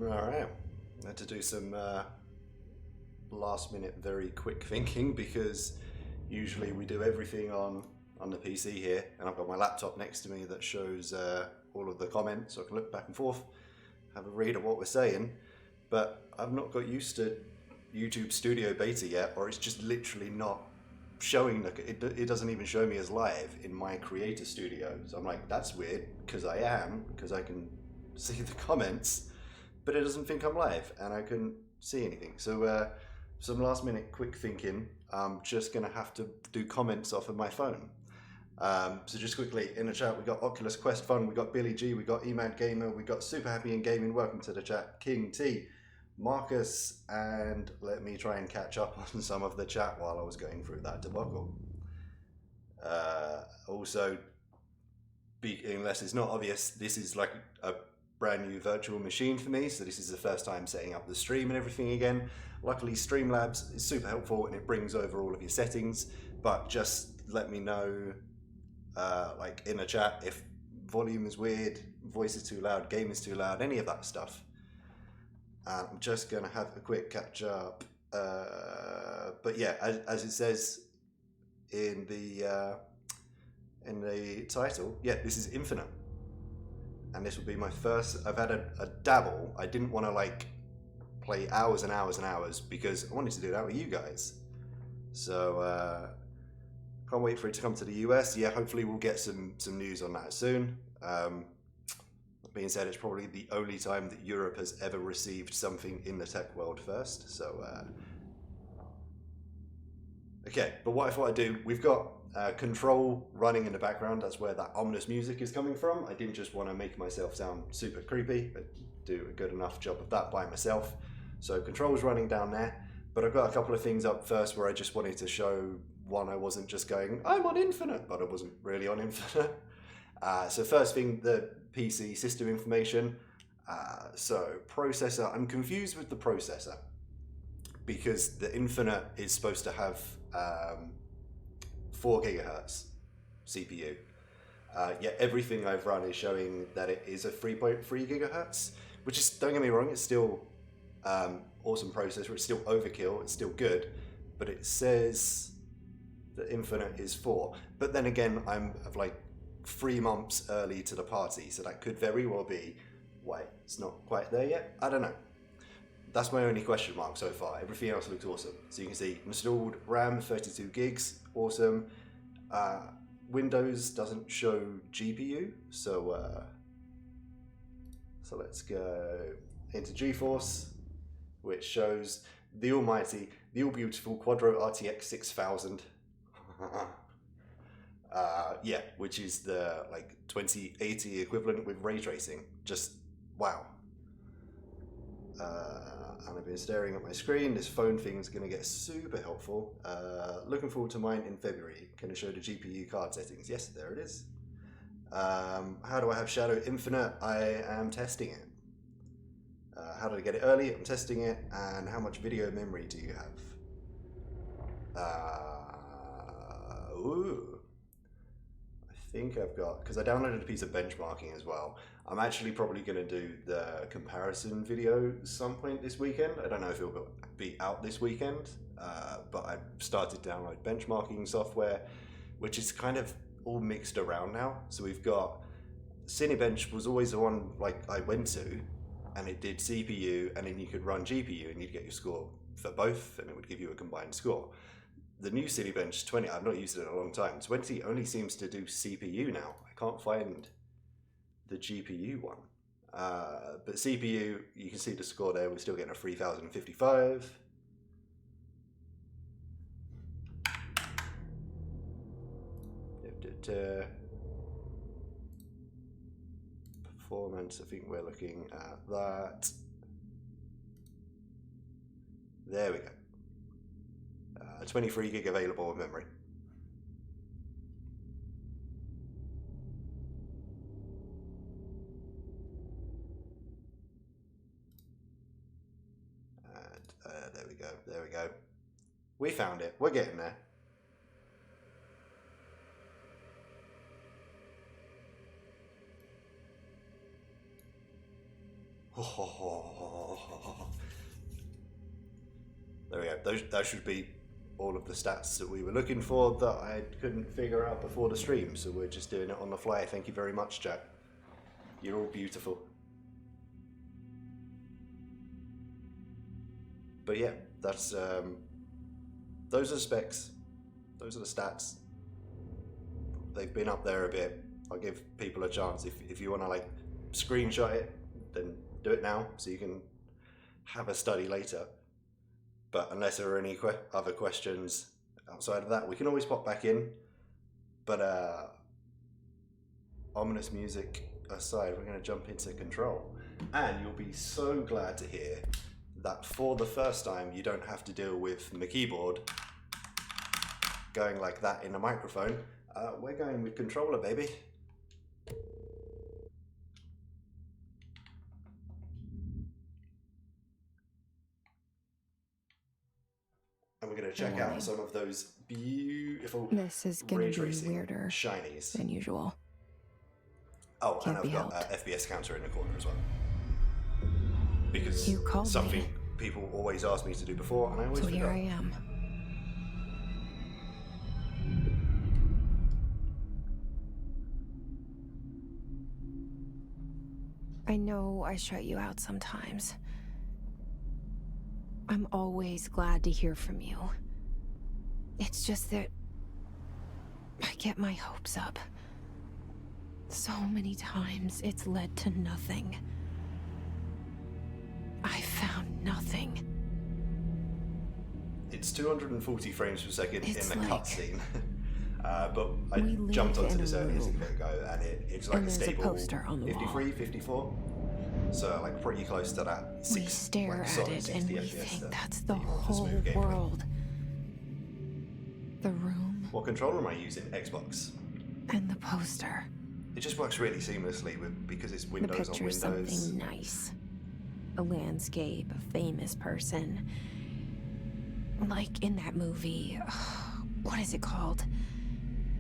Alright, I had to do some last minute very quick thinking because usually we do everything on the PC here, and I've got my laptop next to me that shows all of the comments so I can look back and forth, have a read of what we're saying, but I've not got used to YouTube Studio Beta yet, or it's just literally not showing, it doesn't even show me as live in my Creator Studio. So I'm like, that's weird, because I can see the comments, but it doesn't think I'm live and I couldn't see anything. So some last minute quick thinking, I'm just gonna have to do comments off of my phone. So just quickly in the chat, we got Oculus Quest Fun, we got Billy G, we got Emad Gamer, we got Super Happy in Gaming, welcome to the chat, King T, Marcus, and let me try and catch up on some of the chat while I was going through that debacle. Also, unless it's not obvious, this is like a brand new virtual machine for me, so this is the first time setting up the stream and everything again. Luckily Streamlabs is super helpful and it brings over all of your settings, but just let me know like in the chat if volume is weird, voice is too loud, game is too loud, any of that stuff. I'm just gonna have a quick catch up, but yeah, as it says in the title, yeah, this is Infinite, and this will be my first. I've had a dabble. I didn't want to like play hours and hours and hours because I wanted to do that with you guys. So can't wait for it to come to the US. Yeah, hopefully we'll get some news on that soon. That being said, it's probably the only time that Europe has ever received something in the tech world first. So okay, but what I thought I'd do, we've got Control running in the background. That's where that ominous music is coming from. I didn't just want to make myself sound super creepy, but do a good enough job of that by myself. So Control's running down there, but I've got a couple of things up first where I just wanted to show, one, I wasn't just going, I'm on Infinite, but I wasn't really on Infinite. So first thing, the PC system information. So processor, I'm confused with the processor because the Infinite is supposed to have 4 gigahertz CPU. Yet everything I've run is showing that it is a 3.3 gigahertz, which is, don't get me wrong, it's still awesome processor, it's still overkill, it's still good, but it says that Infinite is 4. But then again, I'm like 3 months early to the party, so that could very well be why it's not quite there yet. I don't know. That's my only question mark so far. Everything else looks awesome. So you can see installed RAM 32 gigs, awesome. Windows doesn't show GPU, so let's go into GeForce, which shows the almighty, the all beautiful Quadro RTX 6000. Yeah, which is the like 2080 equivalent with ray tracing. Just wow. And I've been staring at my screen. This phone thing is going to get super helpful. Looking forward to mine in February. Can I show the GPU card settings? Yes, there it is. How do I have Shadow Infinite? I am testing it. How did I get it early? I'm testing it. And how much video memory do you have? Ooh. I think I've got, because I downloaded a piece of benchmarking as well. I'm actually probably going to do the comparison video some point this weekend. I don't know if it'll be out this weekend, but I've started to download benchmarking software, which is kind of all mixed around now. So we've got Cinebench was always the one like I went to, and it did CPU, and then you could run GPU, and you'd get your score for both, and it would give you a combined score. The new Cinebench 20, I've not used it in a long time. 20 only seems to do CPU now. I can't find the GPU one. But CPU, you can see the score there. We're still getting a 3055. Performance, I think we're looking at that. There we go. 23 gig available in memory. And there we go, there we go. We found it, we're getting there. Oh, There we go. Those should be all of the stats that we were looking for that I couldn't figure out before the stream, so we're just doing it on the fly. Thank you very much, chat. You're all beautiful. But yeah, that's those are the specs. Those are the stats. They've been up there a bit. I'll give people a chance. If you want to like screenshot it, then do it now so you can have a study later. But unless there are any other questions outside of that, we can always pop back in. But ominous music aside, we're going to jump into Control. And you'll be so glad to hear that for the first time, you don't have to deal with the keyboard going like that in a microphone. We're going with controller, baby. And we're going to check out some of those beautiful This is going to be weirder shinies than usual. Oh, and I've got an FPS counter in the corner as well. Because something people always ask me to do before, and I always forget. So here I am. I know I shut you out sometimes. I'm always glad to hear from you. It's just that I get my hopes up. So many times it's led to nothing. I found nothing. It's 240 frames per second in the like cutscene. But I jumped onto this earlier ago, and it's like a stable poster on the 53, wall. 54. So like pretty close to that. We stare at it and we think that's the whole world. The room. What controller am I using? Xbox. And the poster. It just works really seamlessly because it's Windows on Windows. The picture's something nice. A landscape, a famous person. Like in that movie, what is it called?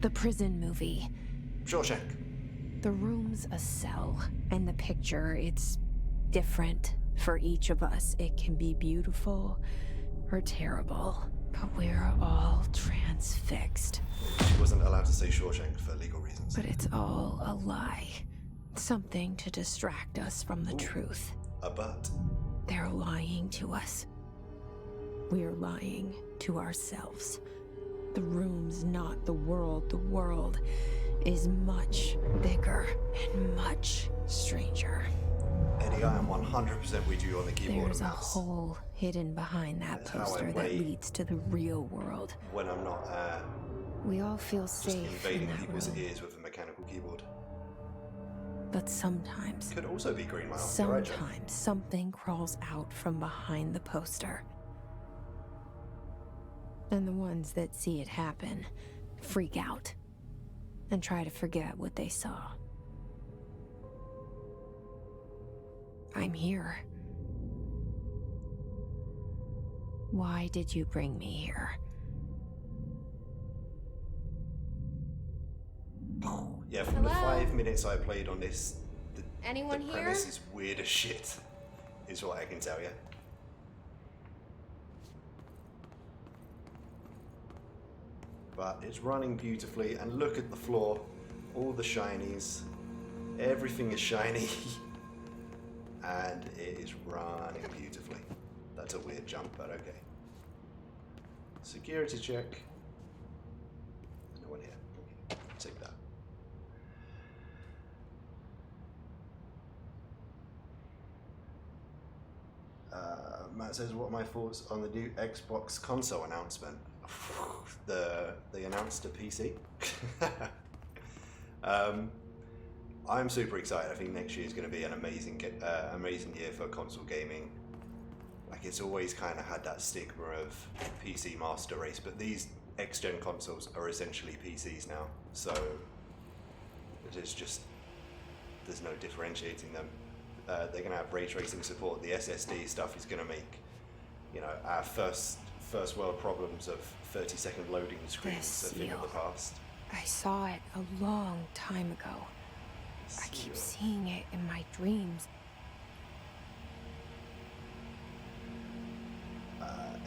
The prison movie. Shawshank. The room's a cell, and the picture, it's different for each of us. It can be beautiful or terrible, but we're all transfixed. She wasn't allowed to say Shawshank for legal reasons. But it's all a lie. Something to distract us from the truth. A but. They're lying to us. We're lying to ourselves. The room's not the world. The world is much bigger and much stranger. Eddie, I am 100% with you on the keyboard. There's a hole hidden behind that poster that leads to the real world. When I'm not we all feel just safe invading in that people's room. ears with a mechanical keyboard. But sometimes, Could also be Green Mile. sometimes something crawls out from behind the poster. And the ones that see it happen freak out and try to forget what they saw. I'm here. Why did you bring me here? Yeah, from the 5 minutes I played on this, Anyone the here? premise is weird as shit, is what I can tell you. But it's running beautifully, and look at the floor, all the shinies, everything is shiny, and it is running beautifully. That's a weird jump, but okay. Security check. No one here. Okay, take that. Matt says, what are my thoughts on the new Xbox console announcement? They announced a PC. I'm super excited. I think next year is going to be an amazing year for console gaming. Like, it's always kind of had that stigma of PC master race, but these X-gen consoles are essentially PCs now, so there's no differentiating them. They're going to have ray tracing support. The SSD stuff is going to make, our first world problems of 30-second loading screens a thing of the past. I saw it a long time ago. I keep seeing it in my dreams.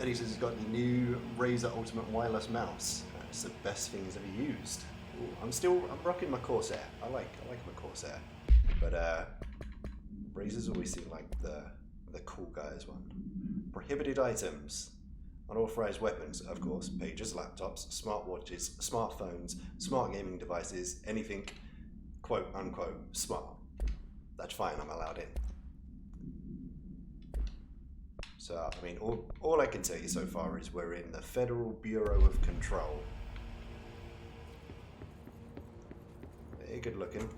And he says he's got the new Razer Ultimate Wireless Mouse. It's the best thing he's ever used. Ooh, I'm rocking my Corsair. I like my Corsair. But Razer's always seemed like the cool guy's one. Prohibited items. Unauthorized weapons, of course, pagers, laptops, smartwatches, smartphones, smart gaming devices, anything quote unquote smart. That's fine, I'm allowed in. So, I mean, all I can tell you so far is we're in the Federal Bureau of Control. Very good looking.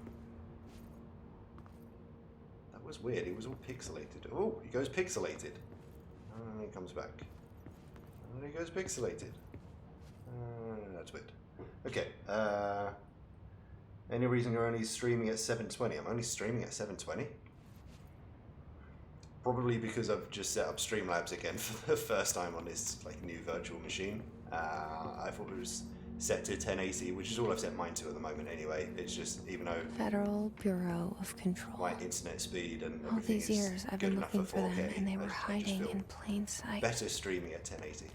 That was weird, he was all pixelated. Oh, he goes pixelated. And then he comes back. And he goes pixelated. That's weird. Okay. Any reason you're only streaming at 720? I'm only streaming at 720. Probably because I've just set up Streamlabs again for the first time on this new virtual machine. I thought it was set to 1080, which is all I've set mine to at the moment anyway. It's just, even though Federal Bureau of Control. my internet speed and all everything these is years I've good been enough looking for for 4K, them, and they were I just hiding feel in plain sight. better streaming at 1080.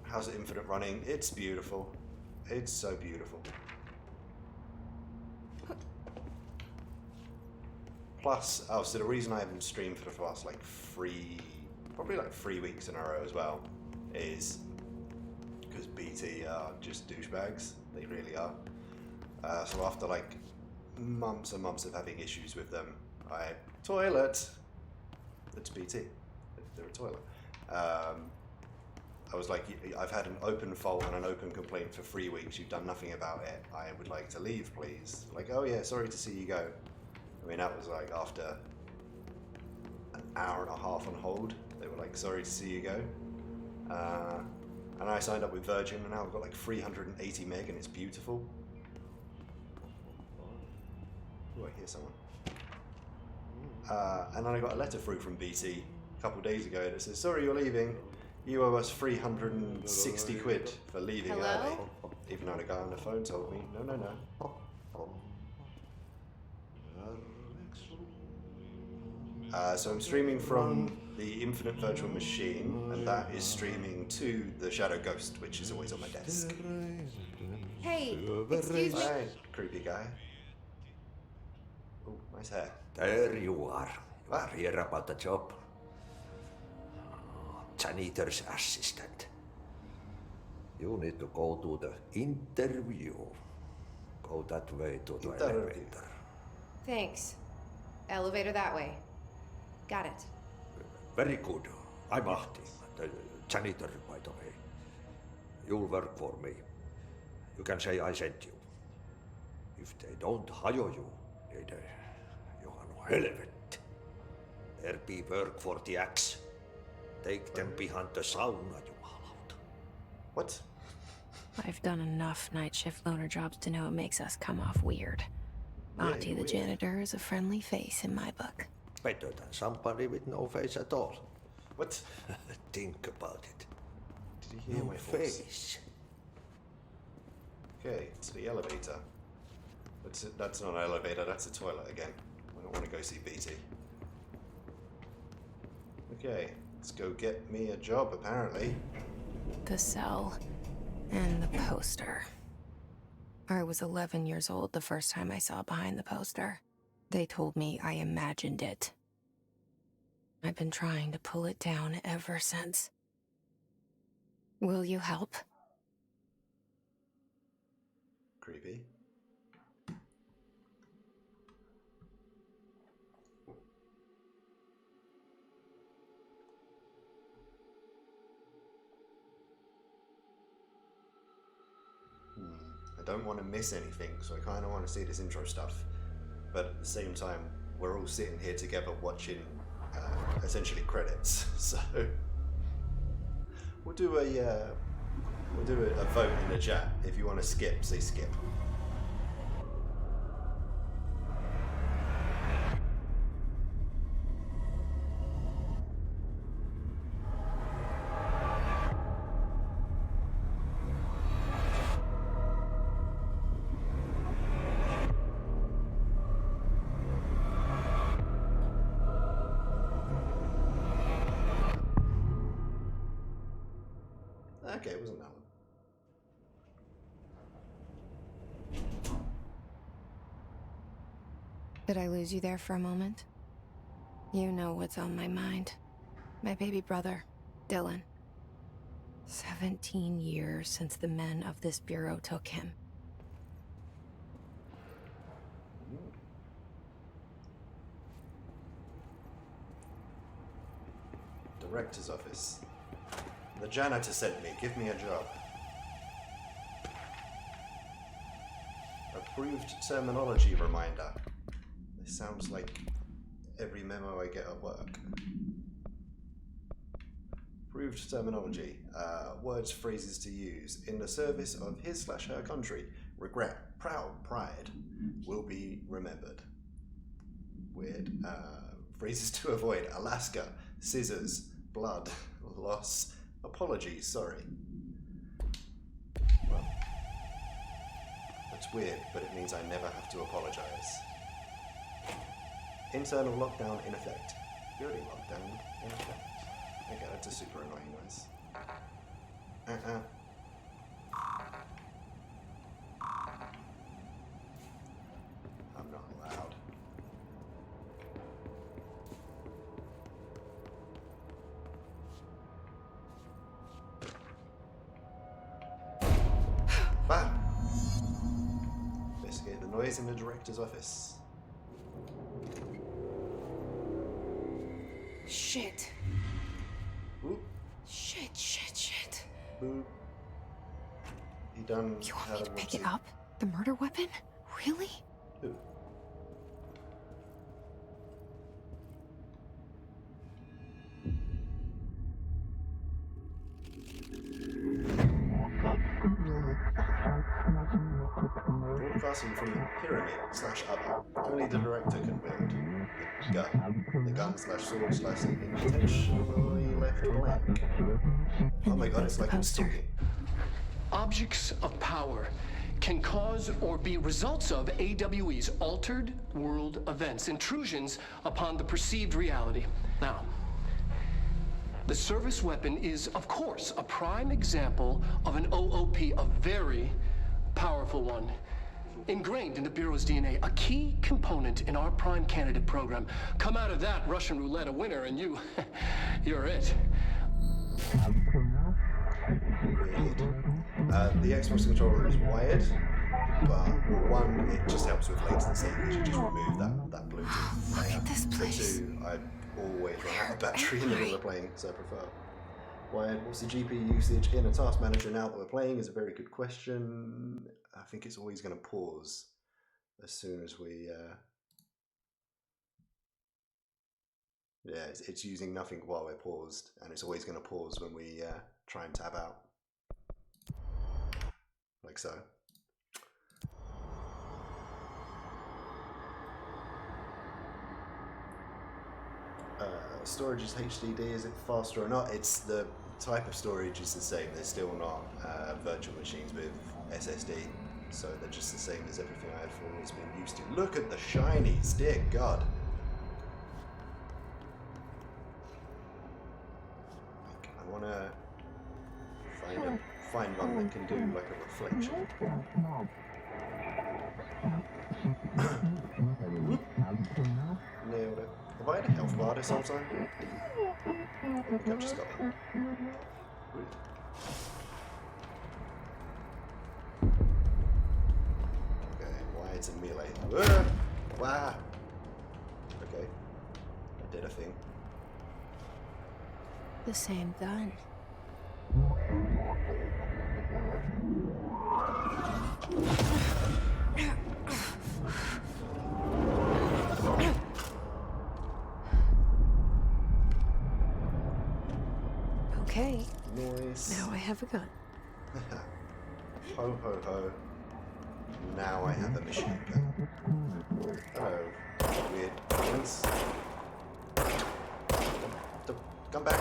How's it infinite running? It's beautiful. It's so beautiful. Plus, so the reason I haven't streamed for the past probably 3 weeks in a row as well, is because BT are just douchebags. They really are. So after months and months of having issues with them, toilet. It's BT. They're a toilet. I was like, I've had an open fault and an open complaint for 3 weeks. You've done nothing about it. I would like to leave, please. Like, oh yeah, sorry to see you go. I mean, that was after an hour and a half on hold. They were like, sorry to see you go. And I signed up with Virgin, and now I've got 380 meg, and it's beautiful. Oh, I hear someone. And then I got a letter through from BT a couple of days ago that says, sorry you're leaving. You owe us 360 quid for leaving early. Even though the guy on the phone told me, no. So I'm streaming from the Infinite Virtual Machine, and that is streaming to the Shadow Ghost, which is always on my desk. Hey, excuse me. Hi, creepy guy. Oh, nice hair. There you are. You are here about the job. Janitor's assistant. You need to go to the interview. Go that way to the elevator. Thanks. Elevator that way. Got it. Very good. I'm Ahti, the janitor, by the way. You'll work for me. You can say I sent you. If they don't hire you, you are no helvet. There be work for the axe. Take them behind the sauna, you hallout. What? I've done enough night shift loner jobs to know it makes us come off weird. Auntie the janitor is a friendly face in my book. Better than somebody with no face at all. What? Think about it. Did you hear No my voice? face. Okay, it's the elevator. That's not an elevator, that's a toilet again. I don't want to go see BT. Okay, let's go get me a job, apparently. The cell and the poster. I was 11 years old the first time I saw behind the poster. They told me I imagined it. I've been trying to pull it down ever since. Will you help? Creepy. I don't want to miss anything, so I kind of want to see this intro stuff. But at the same time, we're all sitting here together watching essentially credits. So we'll do a vote in the chat. If you want to skip, say skip. Okay, it wasn't that one. Did I lose you there for a moment? You know what's on my mind. My baby brother, Dylan. 17 years since the men of this bureau took him. Director's office. The janitor sent me. Give me a job. Approved terminology reminder. This sounds like every memo I get at work. Approved terminology. Words, phrases to use in the service of his/her country. Regret, proud, pride will be remembered. Weird. Phrases to avoid. Alaska, scissors, blood, loss, apologies, sorry. Well, that's weird, but it means I never have to apologize. Internal lockdown in effect. Building lockdown in effect. Okay, that's a super annoying noise. I'm not allowed. Ah! Investigate the noise in the director's office. Shit. Oop. Shit. Boop. He done. You want me to pick it up? The murder weapon? Really? Who? Broadcasting from the pyramid/other. Only the director can build. The gun/sword/scene intentionally left blank. Oh my god, it's like I'm talking. Objects of power can cause or be results of AWE's altered world events, intrusions upon the perceived reality. Now, the service weapon is, of course, a prime example of an OOP, a very powerful one. Ingrained in the Bureau's DNA, a key component in our prime candidate program. Come out of that Russian roulette a winner and you're it. The Xbox controller is wired, but one, it just helps with latency because you just remove that Bluetooth. Look at this place. Two, I always run out of battery in the middle of playing, so I prefer wired. What's the GPU usage in a task manager now that we're playing is a very good question. I think it's always going to pause as soon as we... Yeah, it's using nothing while we're paused, and it's always going to pause when we try and tab out. Like so. Storage is HDD, is it faster or not? It's the type of storage is the same. They're still not virtual machines with SSD, so they're just the same as everything I've always been used to. Look at the shinies, dear God. I want to find one that can do like a reflection. Nailed it. Have I had a health bar this whole time? I think I've just got one. Weird. Okay, why it's a melee? Wow. Okay, I did a thing. The same gun. Okay. Noise. Now I have a gun. Ho ho ho. Now I have a machine gun. Hello. Weird things. Come back.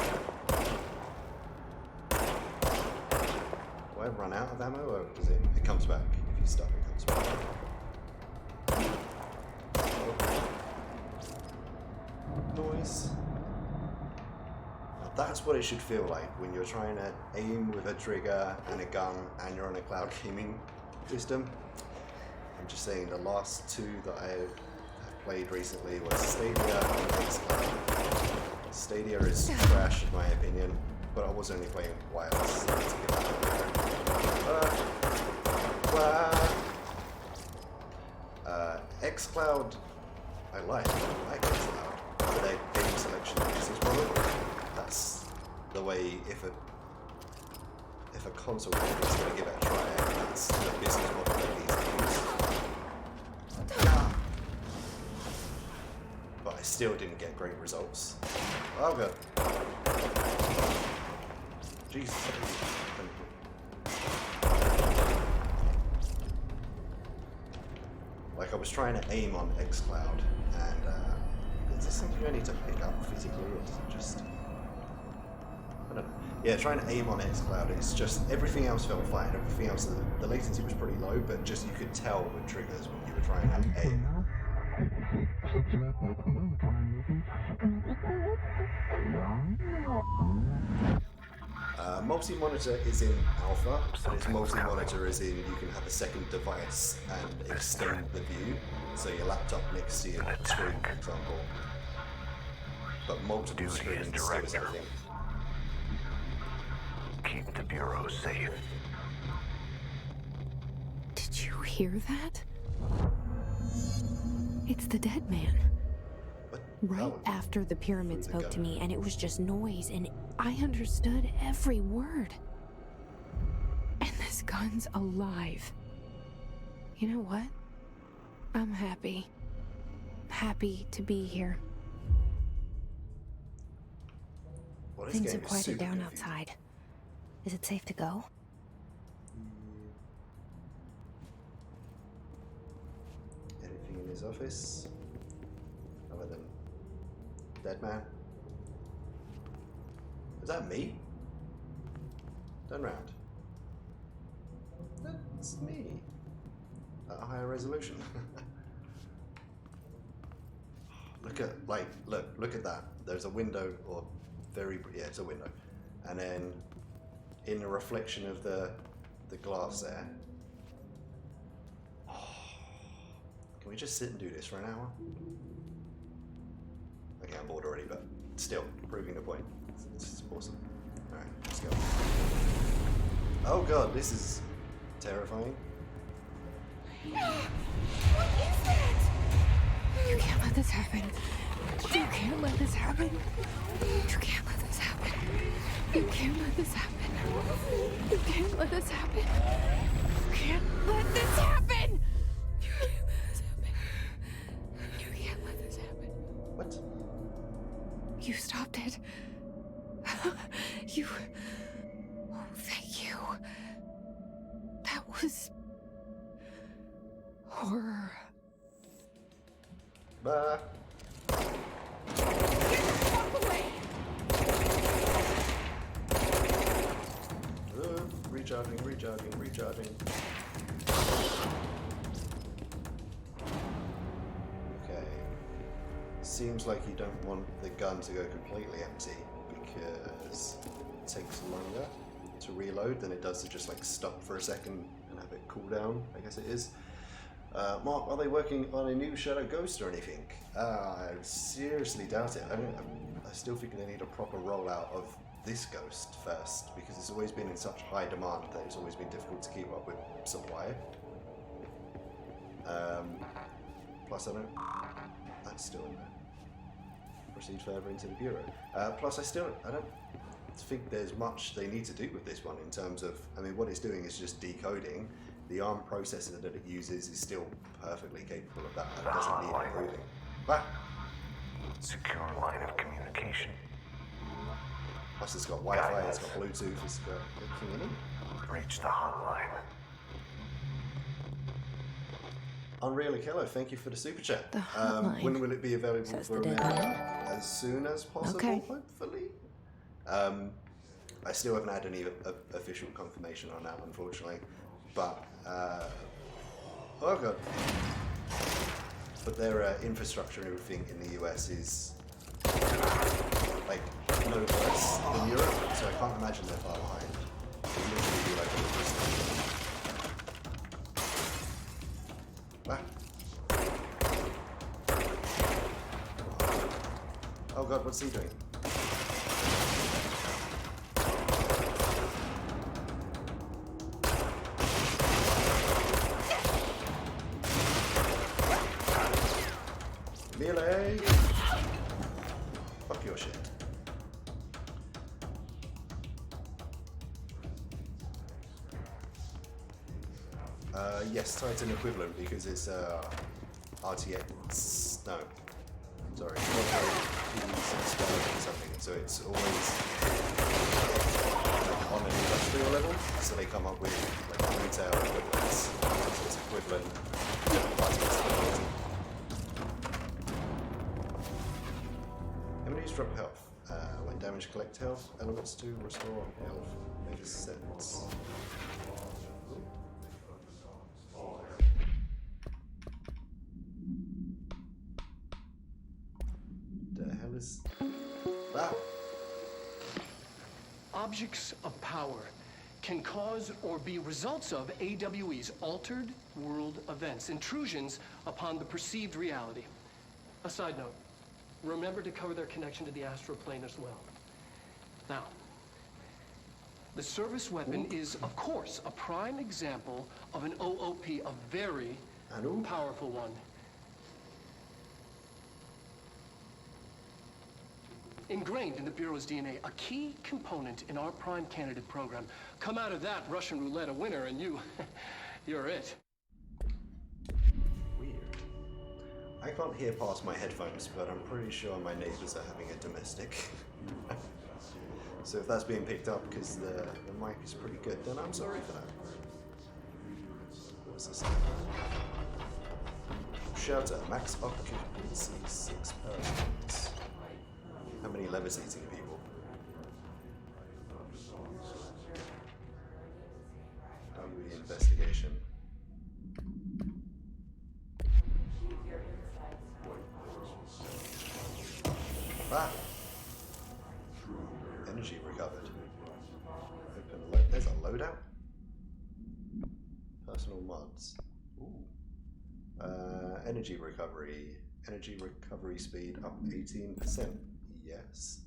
Do I run out of ammo or does it comes back? If you stop, it comes back. Noise. That's what it should feel like when you're trying to aim with a trigger and a gun and you're on a cloud gaming system. I'm just saying the last two that I have played recently was Stadia and xCloud. Stadia is trash in my opinion, but I was only playing wireless. So let's get xCloud, I like xCloud. For their game selection and business model. That's the way if a console company is going to give it a try, that's the business model they need to use. But I still didn't get great results. Oh god. Jesus. Like I was trying to aim on xCloud and is this something I need to pick up physically or is it just... I don't know. Yeah, trying to aim on xCloud, it's just everything else felt fine. Everything else, the latency was pretty low, but just you could tell with triggers when you were trying to aim. Multi-monitor is in alpha, and its multi-monitor is in you can have a second device and extend the view, so your laptop next to your screen, for example. But multiple screens still is everything. Keep the Bureau safe. Did you hear that? It's the dead man. Right after the pyramid spoke to me, and it was just noise, and I understood every word. And this gun's alive. You know what? I'm happy. Happy to be here. Well, Things have quieted down outside. Is it safe to go? Anything in his office? Other than dead man? Is that me? Turn round. That's me. At a higher resolution. Look at that. There's a window, or yeah, it's a window. And then in the reflection of the glass there. Can we just sit and do this for an hour? Okay, I'm bored already, but still, proving the point. It's awesome. Alright, let's go. Oh god, this is terrifying. What is that? You can't let this happen. You can't let this happen. You can't let this happen. You can't let this happen. You can't let this happen. You can't let this happen. You can't let this happen. You can't let this happen. What? You stopped it. You... Oh, thank you. That was... horror. Bah. Walk away. Recharging. Okay. Seems like you don't want the gun to go completely empty because it takes longer to reload than it does to just like stop for a second and have it cool down, I guess it is. Mark, are they working on a new Shadow Ghost or anything? I seriously doubt it. I still think they need a proper rollout of this Ghost first, because it's always been in such high demand that it's always been difficult to keep up with supply. Plus I don't... That's still in there. Proceed further into the Bureau. Plus I don't think there's much they need to do with this one in terms of... I mean, what it's doing is just decoding. The ARM processor that it uses is still perfectly capable of that. It doesn't need improving. Ah. Secure line of communication. Plus it's got Wi-Fi, it's got Bluetooth, it's got everything in it. Reach the hotline. Unreal Kello, thank you for the super chat. The hotline. When will it be available Says for the dead America? man. As soon as possible, Okay. hopefully. I still haven't had any official confirmation on that, unfortunately. But, oh god. But their infrastructure and everything in the US is like no worse can't imagine they're far behind. They literally do like all this stuff. Ah. Oh god, what's he doing? Melee! Fuck your shit. Yes, Titan equivalent because it's RTX. No, sorry, something. So it's always like on an industrial level. So they come up with like retail equivalents. So it's equivalent. Enemies drop health. When damage, collect health. Elements to restore health. Makes sense. Is that? Objects of power can cause or be results of AWE's altered world events, intrusions upon the perceived reality. A side note, remember to cover their connection to the astral plane as well. Now, the service weapon is, of course, a prime example of an OOP, a very powerful one. Ingrained in the Bureau's DNA, a key component in our prime candidate program. Come out of that Russian roulette a winner and you're it. Weird. I can't hear past my headphones, but I'm pretty sure my neighbors are having a domestic. So if that's being picked up because the mic is pretty good, then I'm sorry for that. What's this? Shelter, max occupancy 6 persons. How many levitating people? WE investigation. Ah! Energy recovered. Open there's a loadout? Personal mods. Ooh. Energy recovery. Energy recovery speed up 18%. Yes.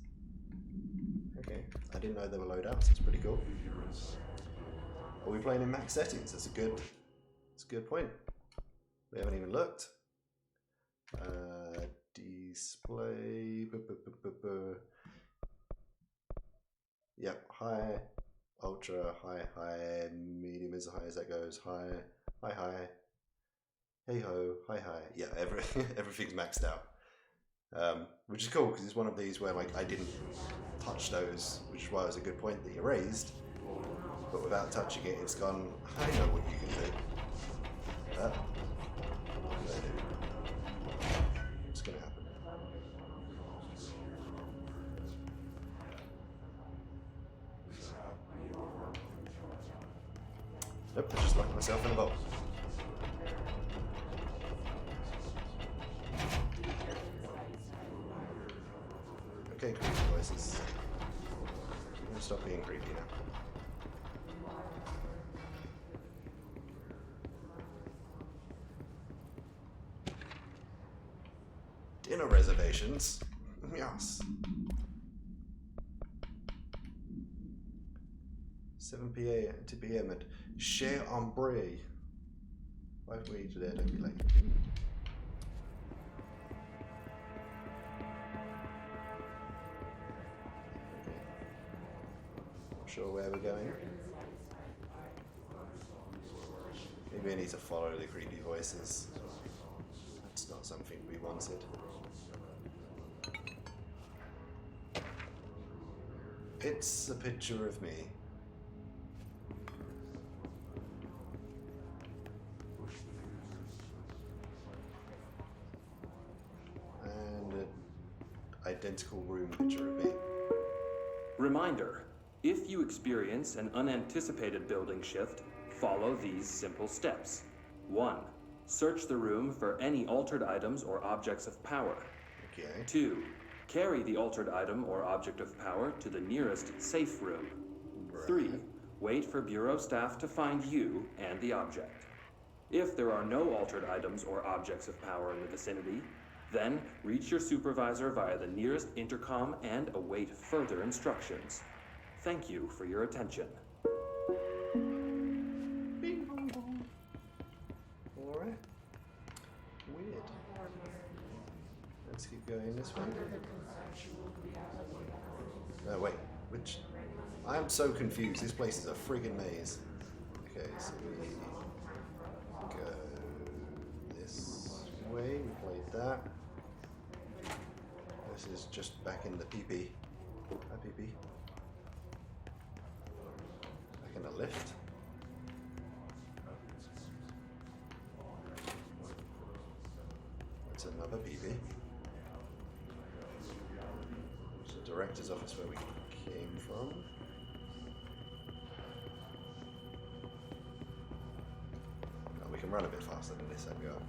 Okay. I didn't know there were loadouts. That's pretty cool. Are we playing in max settings? That's a good point. We haven't even looked. Display. Yep. High, ultra, high, medium is as high as that goes. High. Hey ho, hi. Yeah, everything's maxed out. Which is cool because it's one of these where like I didn't touch those, which is why it was a good point that you raised. But without touching it, it's gone. I know what you can do. What's gonna happen? Nope, I just locked myself in a box. Okay, creepy voices. I'm gonna stop being creepy now. Dinner reservations? Yes. 7 p.m. at Chez Ambre. 5 weeks today, don't be late. Sure where we're going. Maybe I need to follow the creepy voices. That's not something we wanted. It's a picture of me. And an identical room picture of me. Reminder. If you experience an unanticipated building shift, follow these simple steps. 1. Search the room for any altered items or objects of power. Okay. 2. Carry the altered item or object of power to the nearest safe room. 3. Wait for Bureau staff to find you and the object. If there are no altered items or objects of power in the vicinity, then reach your supervisor via the nearest intercom and await further instructions. Thank you for your attention. Bing bong bong. Alright. Weird. Let's keep going this way. Oh wait, which? I am so confused. This place is a friggin' maze. Okay, so we go this way. We played that. This is just back in the PP. Hi PP. Back in the lift. That's another PP. It's the director's office where we came from. Oh, we can run a bit faster than this, there we go.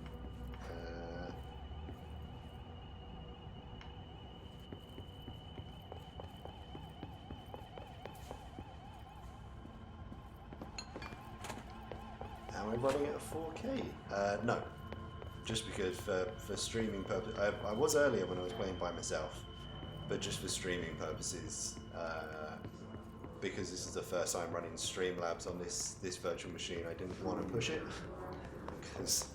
Am I running at 4K? No. Just because for streaming purposes, I was earlier when I was playing by myself, but just for streaming purposes, because this is the first time running Streamlabs on this virtual machine, I didn't want to push it because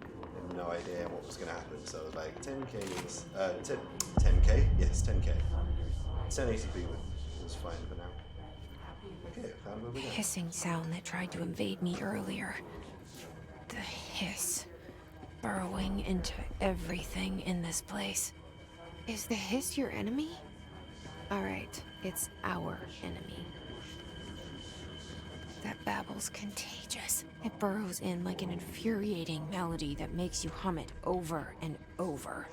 I had no idea what was going to happen. So I was like, 10K, yes, 10K. 1080p was fine for now. Okay, I found where we go. Hissing sound that tried to invade me earlier. The hiss. Burrowing into everything in this place. Is the hiss your enemy? Alright, it's our enemy. That babble's contagious. It burrows in like an infuriating melody that makes you hum it over and over.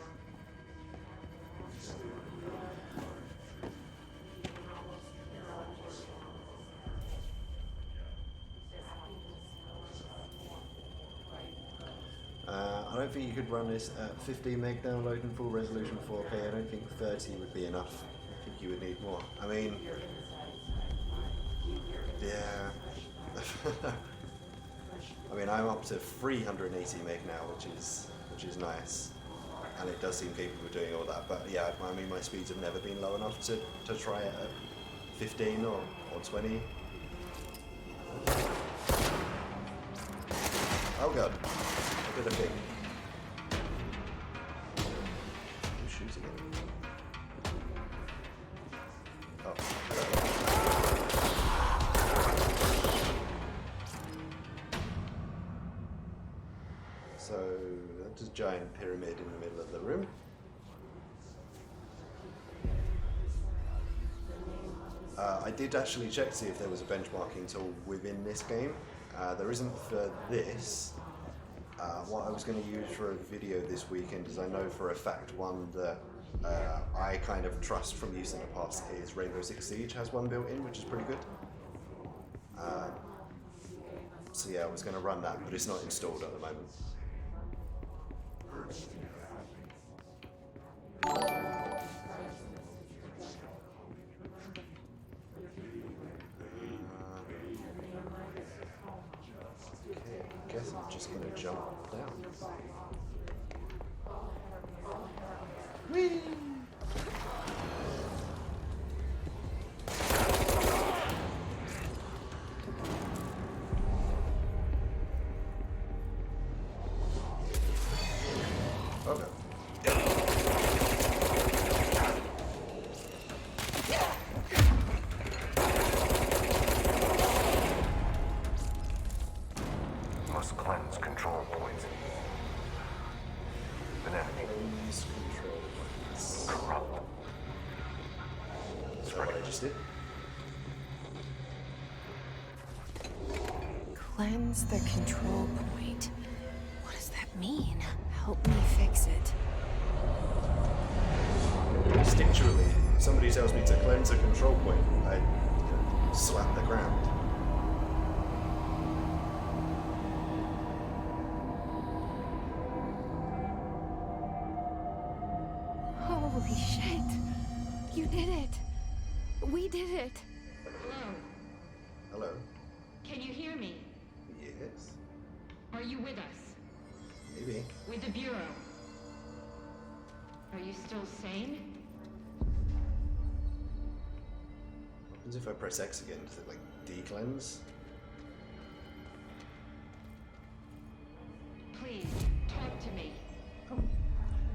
I don't think you could run this at 15 meg download and full resolution 4K. I don't think 30 would be enough. I think you would need more. I mean, yeah. I mean, I'm up to 380 meg now, which is nice, and it does seem capable of doing all that. But yeah, I mean, my speeds have never been low enough to try it at 15 or 20. Oh god, a bit of thing. Who's shooting at me? Oh, hello. So that's a giant pyramid in the middle of the room. I did actually check to see if there was a benchmarking tool within this game. There isn't for this. What I was going to use for a video this weekend is I know for a fact one that I kind of trust from use in the past is Rainbow Six Siege has one built in, which is pretty good. So yeah, I was going to run that, but it's not installed at the moment. I guess I'm just gonna jump down. Whee! Okay. Must cleanse control points. An enemy. Cleanse control points. Corrupt. Is that what I just did? Cleanse the control point. What does that mean? Help me fix it. Instinctually, if somebody tells me to cleanse a control point, I slap the ground. Holy shit. We did it. Hello. Hello. Can you hear me? Yes. Are you with us? Maybe. With the Bureau? Are you still sane? What happens if I press X again? Does it like de-cleanse? Please, talk to me. Oh.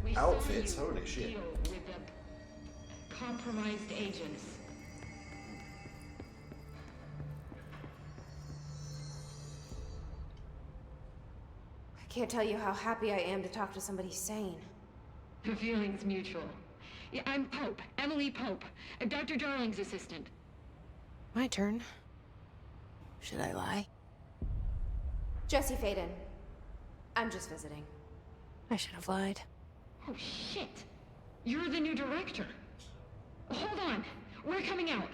We Outfits, saw you holy shit. deal with the compromised agents. I can't tell you how happy I am to talk to somebody sane. The feeling's mutual. Yeah, I'm Pope, Emily Pope, Dr. Darling's assistant. My turn. Should I lie? Jesse Faden. I'm just visiting. I should have lied. Oh, shit. You're the new director. Hold on. We're coming out.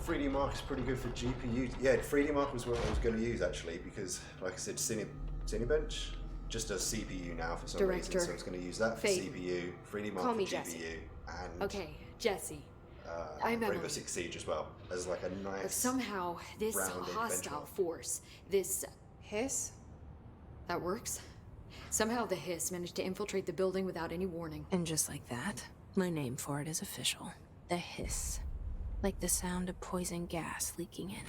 3D Mark is pretty good for GPU. Yeah, 3D Mark was what I was going to use actually, because like I said, Cinebench just does CPU now for some reason, so I was going to use that for Fate. CPU, 3D Mark Call for me GPU, Jesse. and Okay, Jesse. I'm Rainbow Emily. Six Siege as well, as like a nice Somehow, this rounded hostile benchmark. force, this... Hiss? That works? Somehow the hiss managed to infiltrate the building without any warning. And just like that, my name for it is official. The hiss. Like the sound of poison gas leaking in.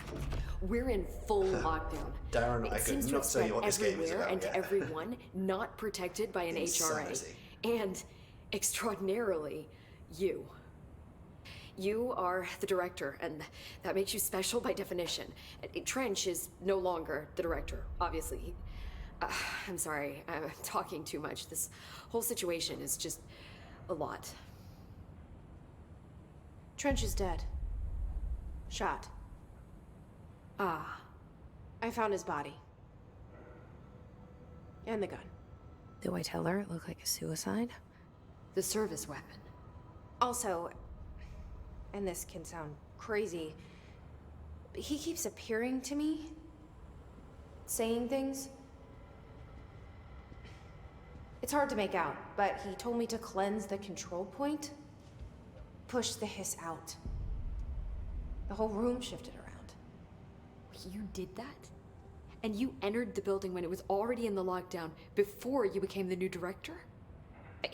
We're in full lockdown. Darren, It I could seems to not have tell you spread what this game is everywhere about and to yet. everyone not protected by an Insanity. HRA. And, extraordinarily, you. You are the director, and that makes you special by definition. Trench is no longer the director, obviously. I'm sorry, I'm talking too much. This whole situation is just a lot. Trench is dead. Shot. Ah, I found his body. And the gun. do I tell her it looked like a suicide? The service weapon. Also, and this can sound crazy, but he keeps appearing to me, saying things. It's hard to make out, but he told me to cleanse the control point, push the hiss out. The whole room shifted around. You did that? And you entered the building when it was already in the lockdown before you became the new director?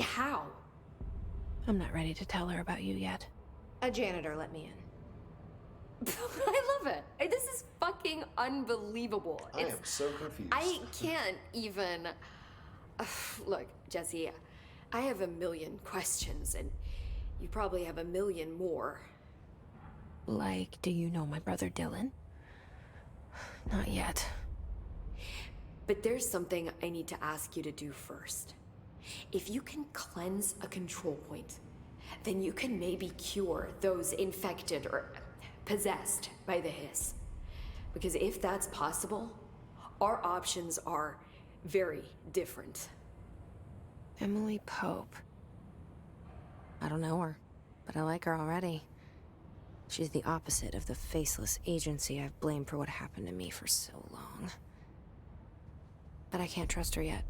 How? I'm not ready to tell her about you yet. A janitor let me in. I love it. This is fucking unbelievable. I am so confused. I can't even... Look, Jesse, I have a million questions, and you probably have a million more. Like, do you know my brother Dylan? Not yet. But there's something I need to ask you to do first. If you can cleanse a control point, then you can maybe cure those infected or possessed by the hiss. Because if that's possible, our options are very different. Emily Pope. I don't know her, but I like her already. She's the opposite of the faceless agency I've blamed for what happened to me for so long. But I can't trust her yet.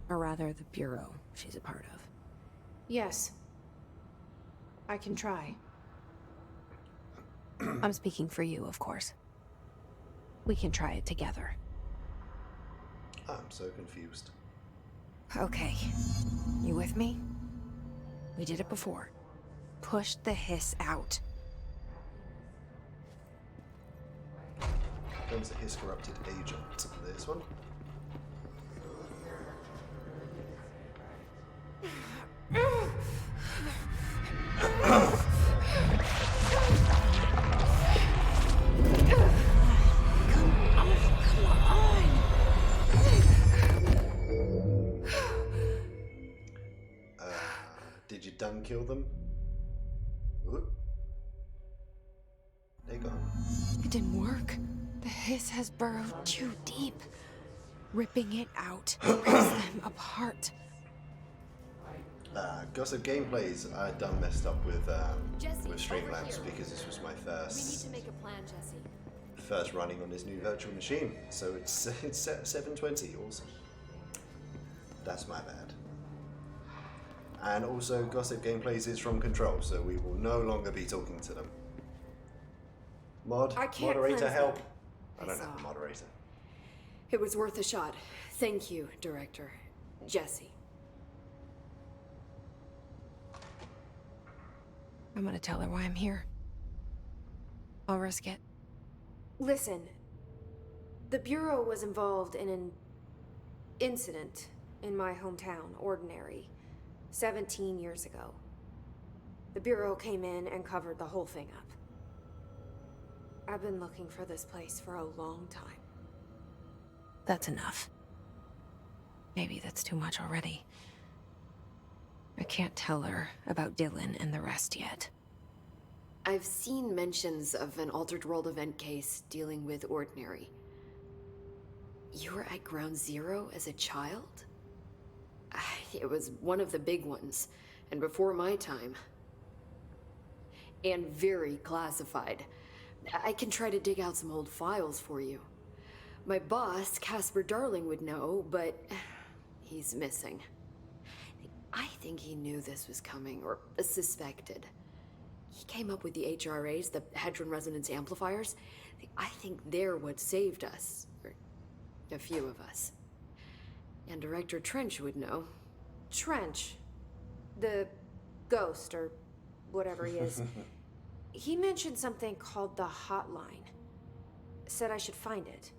Or rather, the Bureau she's a part of. Yes. I can try. I'm speaking for you, of course. We can try it together. I'm so confused. Okay. You with me? We did it before. Push the hiss out. Cleanse the hiss corrupted agent. This one. Did you done kill them? Whoop. They're gone. It didn't work. The hiss has burrowed too deep. Ripping it out rips them apart. Gossip Gameplays, I done messed up with Jesse, Streamlabs over here. because this was my We need first to make a plan, Jesse. first running on this new virtual machine. So it's set at 720. Awesome. That's my bad. And also, Gossip Gameplays is from Control, so we will no longer be talking to them. I can't Moderator, cleanse help! them. I don't have a moderator. It was worth a shot. Thank you, Director. Jesse. I'm gonna tell her why I'm here. I'll risk it. Listen, the Bureau was involved in an incident in my hometown, Ordinary, 17 years ago. The Bureau came in and covered the whole thing up. I've been looking for this place for a long time. That's enough. Maybe that's too much already. I can't tell her about Dylan and the rest yet. I've seen mentions of an Altered World event case dealing with Ordinary. You were at Ground Zero as a child? It was one of the big ones, and before my time. And very classified. I can try to dig out some old files for you. My boss, Casper Darling, would know, but he's missing. I think he knew this was coming, or suspected. He came up with the HRAs, the Hadron Resonance Amplifiers. I think they're what saved us. Or a few of us. And Director Trench would know. Trench, the ghost, or whatever he is, he mentioned something called the Hotline. Said I should find it.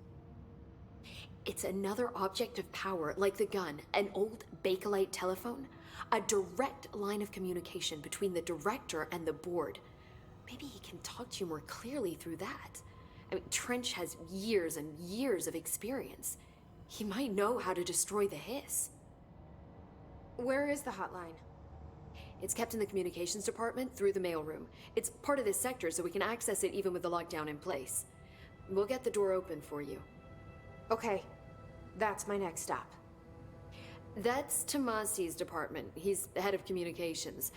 It's another object of power, like the gun, an old Bakelite telephone. A direct line of communication between the director and the board. Maybe he can talk to you more clearly through that. I mean, Trench has years and years of experience. He might know how to destroy the hiss. Where is the hotline? It's kept in the communications department through the mailroom. It's part of this sector, so we can access it even with the lockdown in place. We'll get the door open for you. Okay, that's my next stop. That's Tomasi's department. He's the head of communications.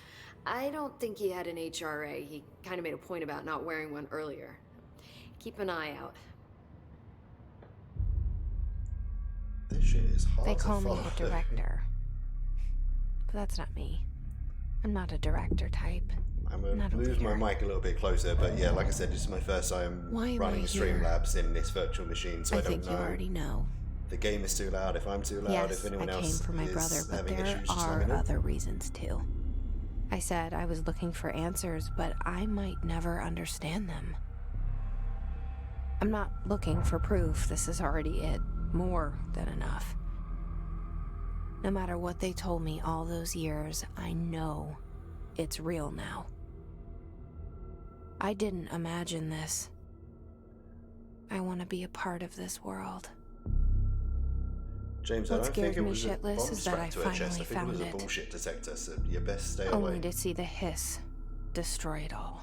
I don't think he had an HRA. He kind of made a point about not wearing one earlier. Keep an eye out. This shit is hard They to call me follow. a director. But that's not me. I'm not a director type. I'm going Not to a move my leader. mic a little bit closer, but yeah, like I said, this is my first time Why am running I here? Streamlabs in this virtual machine, so I, don't think know. you already know. If the game is too loud, if I'm too loud, Yes, if anyone I came else for my is brother, but having there issues, just let are me know. other reasons too. I said I was looking for answers, but I might never understand them. I'm not looking for proof. This is already it. More than enough. No matter what they told me all those years, I know it's real now. I didn't imagine this. I want to be a part of this world. James, What I don't scared think it me was a shitless bomb is that I strapped to her chest. finally I think it found was a it. bullshit detector, so you best stay away. Only to see the hiss destroy it all.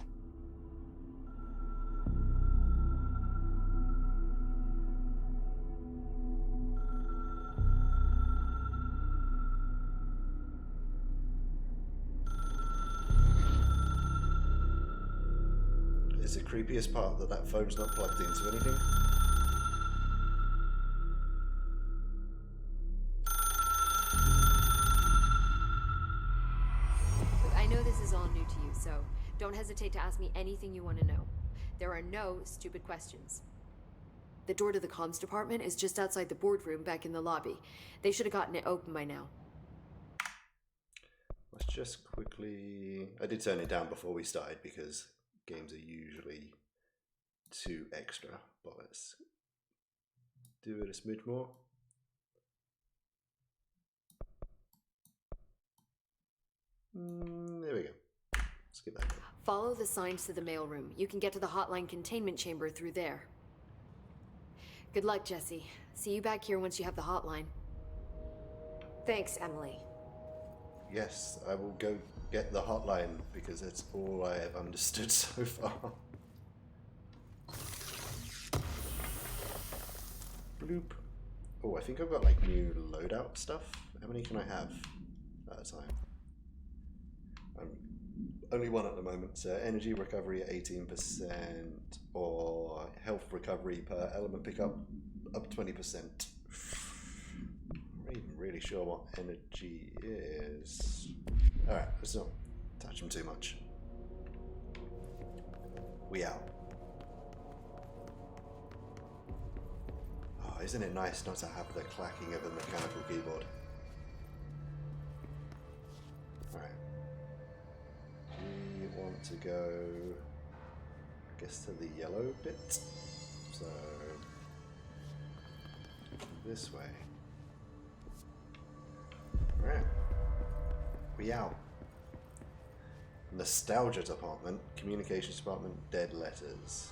Is the creepiest part that that phone's not plugged into anything? Look, I know this is all new to you, so don't hesitate to ask me anything you want to know. There are no stupid questions. The door to the comms department is just outside the boardroom back in the lobby. They should have gotten it open by now. Let's just quickly... I did turn it down before we started because games are usually too extra, but let's do it a smidge more. There we go. Let's get that going. Follow the signs to the mailroom. You can get to the hotline containment chamber through there. Good luck, Jesse. See you back here once you have the hotline. Thanks, Emily. Yes, I will go get the hotline because that's all I have understood so far. Bloop. Oh, I think I've got like new loadout stuff. How many can I have at a time? I'm only one at the moment. So energy recovery at 18% or health recovery per element pickup up 20%. I'm not even really sure what energy is. Let's not touch him too much. We out. Oh, isn't it nice not to have the clacking of a mechanical keyboard? Alright. We want to go, I guess, to the yellow bit. So, this way. Alright. We out. Nostalgia department, communications department, dead letters.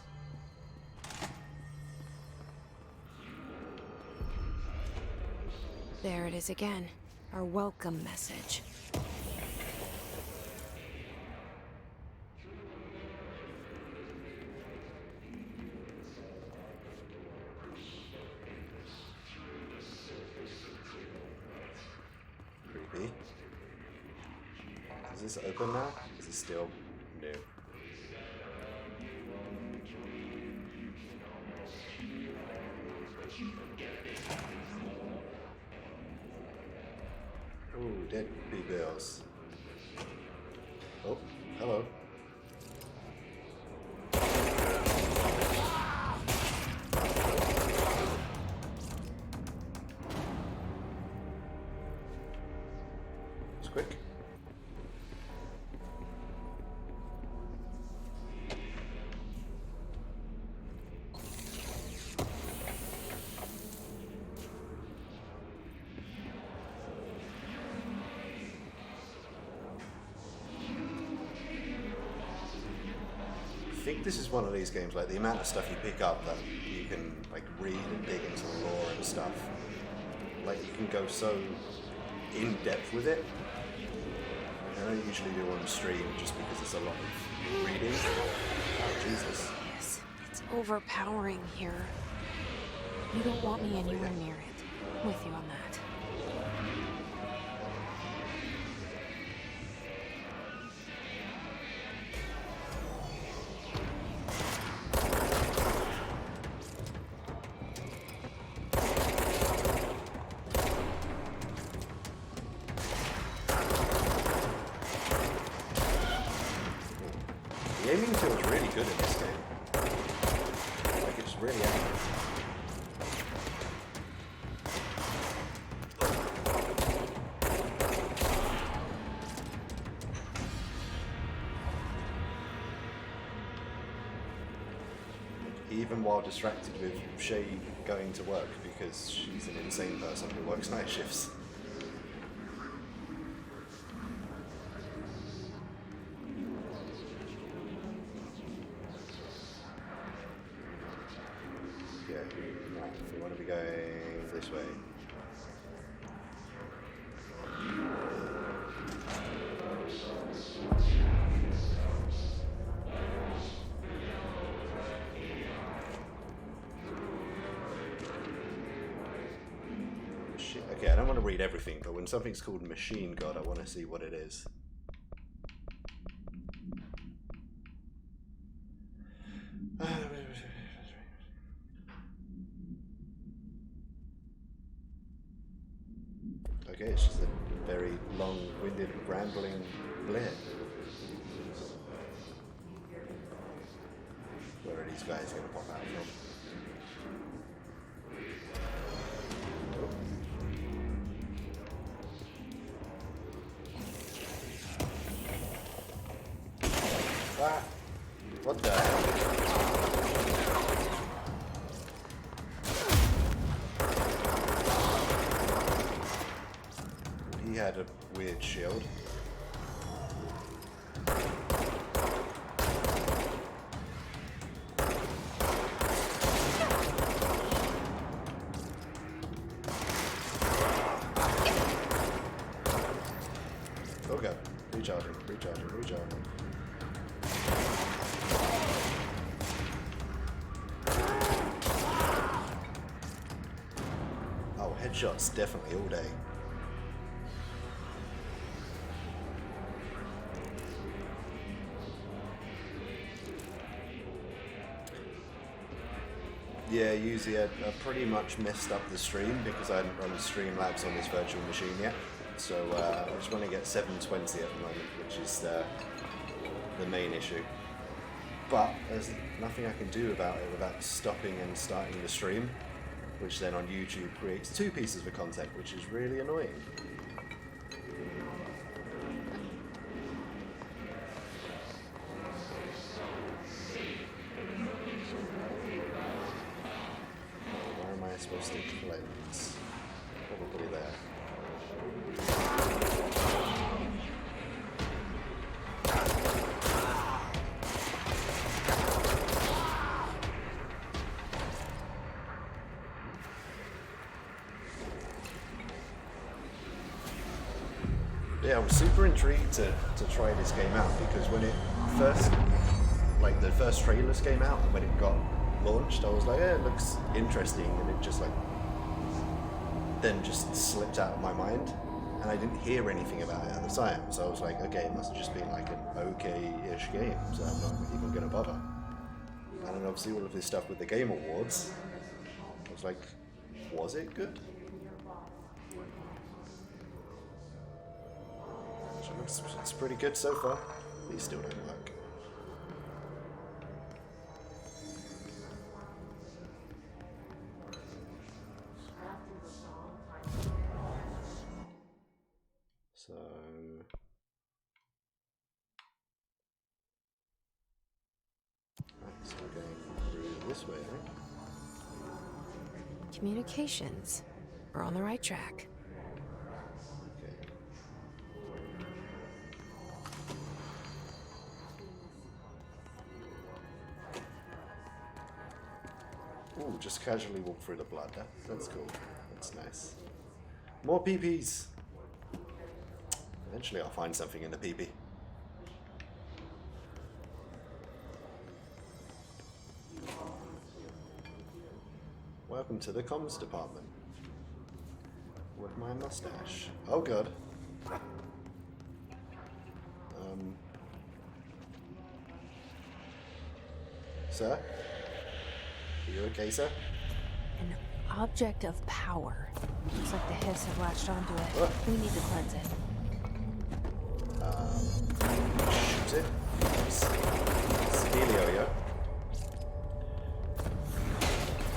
There it is again. Our welcome message. Creepy. Is this open now? Is it still new? Ooh, dead B-bills. Oh, hello. It's quick. I think this is one of these games, like the amount of stuff you pick up that you can like read and dig into the lore and stuff. Like you can go so in depth with it. I don't usually do on stream just because it's a lot of reading. Oh Jesus. Yes, it's overpowering here. You don't want me anywhere near it. I'm with you on that. The aiming feels really good in this game. Like it's really accurate. Even while distracted with Shay going to work because she's an insane person who works night shifts. Yeah, right, we want to be going this way. Okay, I don't want to read everything, but when something's called Machine God, I want to see what it is. Okay, it's just a very long-winded, rambling blip. Where are these guys going to pop out from? Ah, what the hell? He had a weird shield. Okay, recharging, recharging, recharging. Oh, headshots definitely all day. Yeah, usually I pretty much messed up the stream because I hadn't run Streamlabs on this virtual machine yet. So I just want to get 720 at the moment, which is the main issue. But there's nothing I can do about it without stopping and starting the stream, which then on YouTube creates 2 pieces of content, which is really annoying. Where am I supposed to cleanse? Probably there. Yeah, I was super intrigued to try this game out because when it first, like the first trailers came out and when it got launched, I was like, yeah, it looks interesting, and it just like, then just slipped out of my mind, and I didn't hear anything about it at the time, so I was like, okay, it must have just been like an okay-ish game, so I'm not even gonna bother. And then obviously all of this stuff with the Game Awards, I was like, was it good? It's pretty good so far. These still don't work. So we're going through this way, right? Communications. We're on the right track. Ooh, just casually walk through the blood. That's cool. That's nice. More PPs. Eventually I'll find something in the PP. Welcome to the comms department. With my mustache. Oh god. Sir? Are you okay, sir? An object of power. Looks like the hiss have latched onto it. What? We need to cleanse it. Shoot it. Helio, yeah?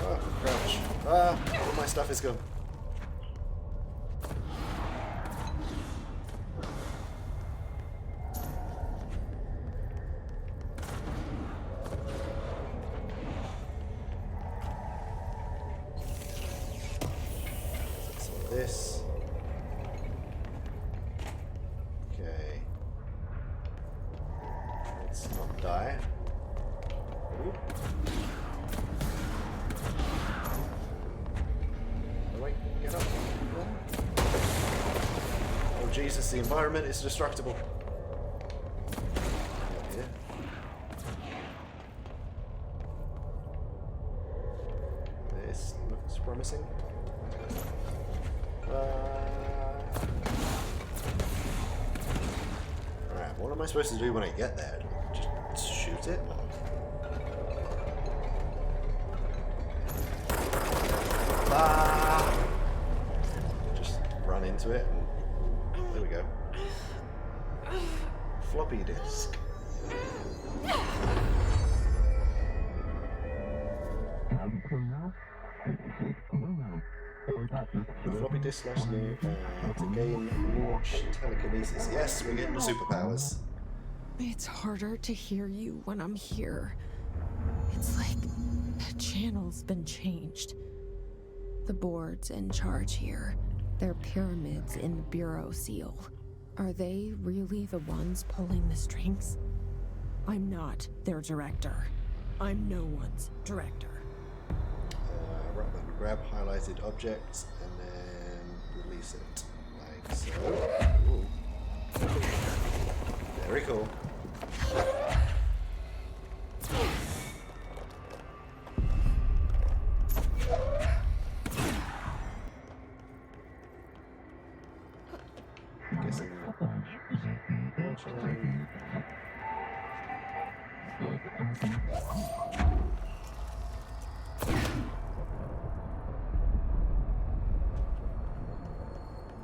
Oh, crouch. Ah, all my stuff is gone. This. Okay. Let's not die. Ooh. Oh wait, get up. Oh Jesus, the environment is destructible. Yeah. This looks promising. Alright, what am I supposed to do when I get there? Just shoot it? Ah! Just run into it and there we go. Floppy disk. Floppy disk slash new to gain launch telekinesis. Yes, we're getting the superpowers. It's harder to hear you when I'm here. It's like the channel's been changed. The board's in charge here. They're pyramids in the Bureau seal. Are they really the ones pulling the strings? I'm not their director. I'm no one's director. Right button, grab highlighted objects and then release it like so. Ooh. Very cool. Guessing.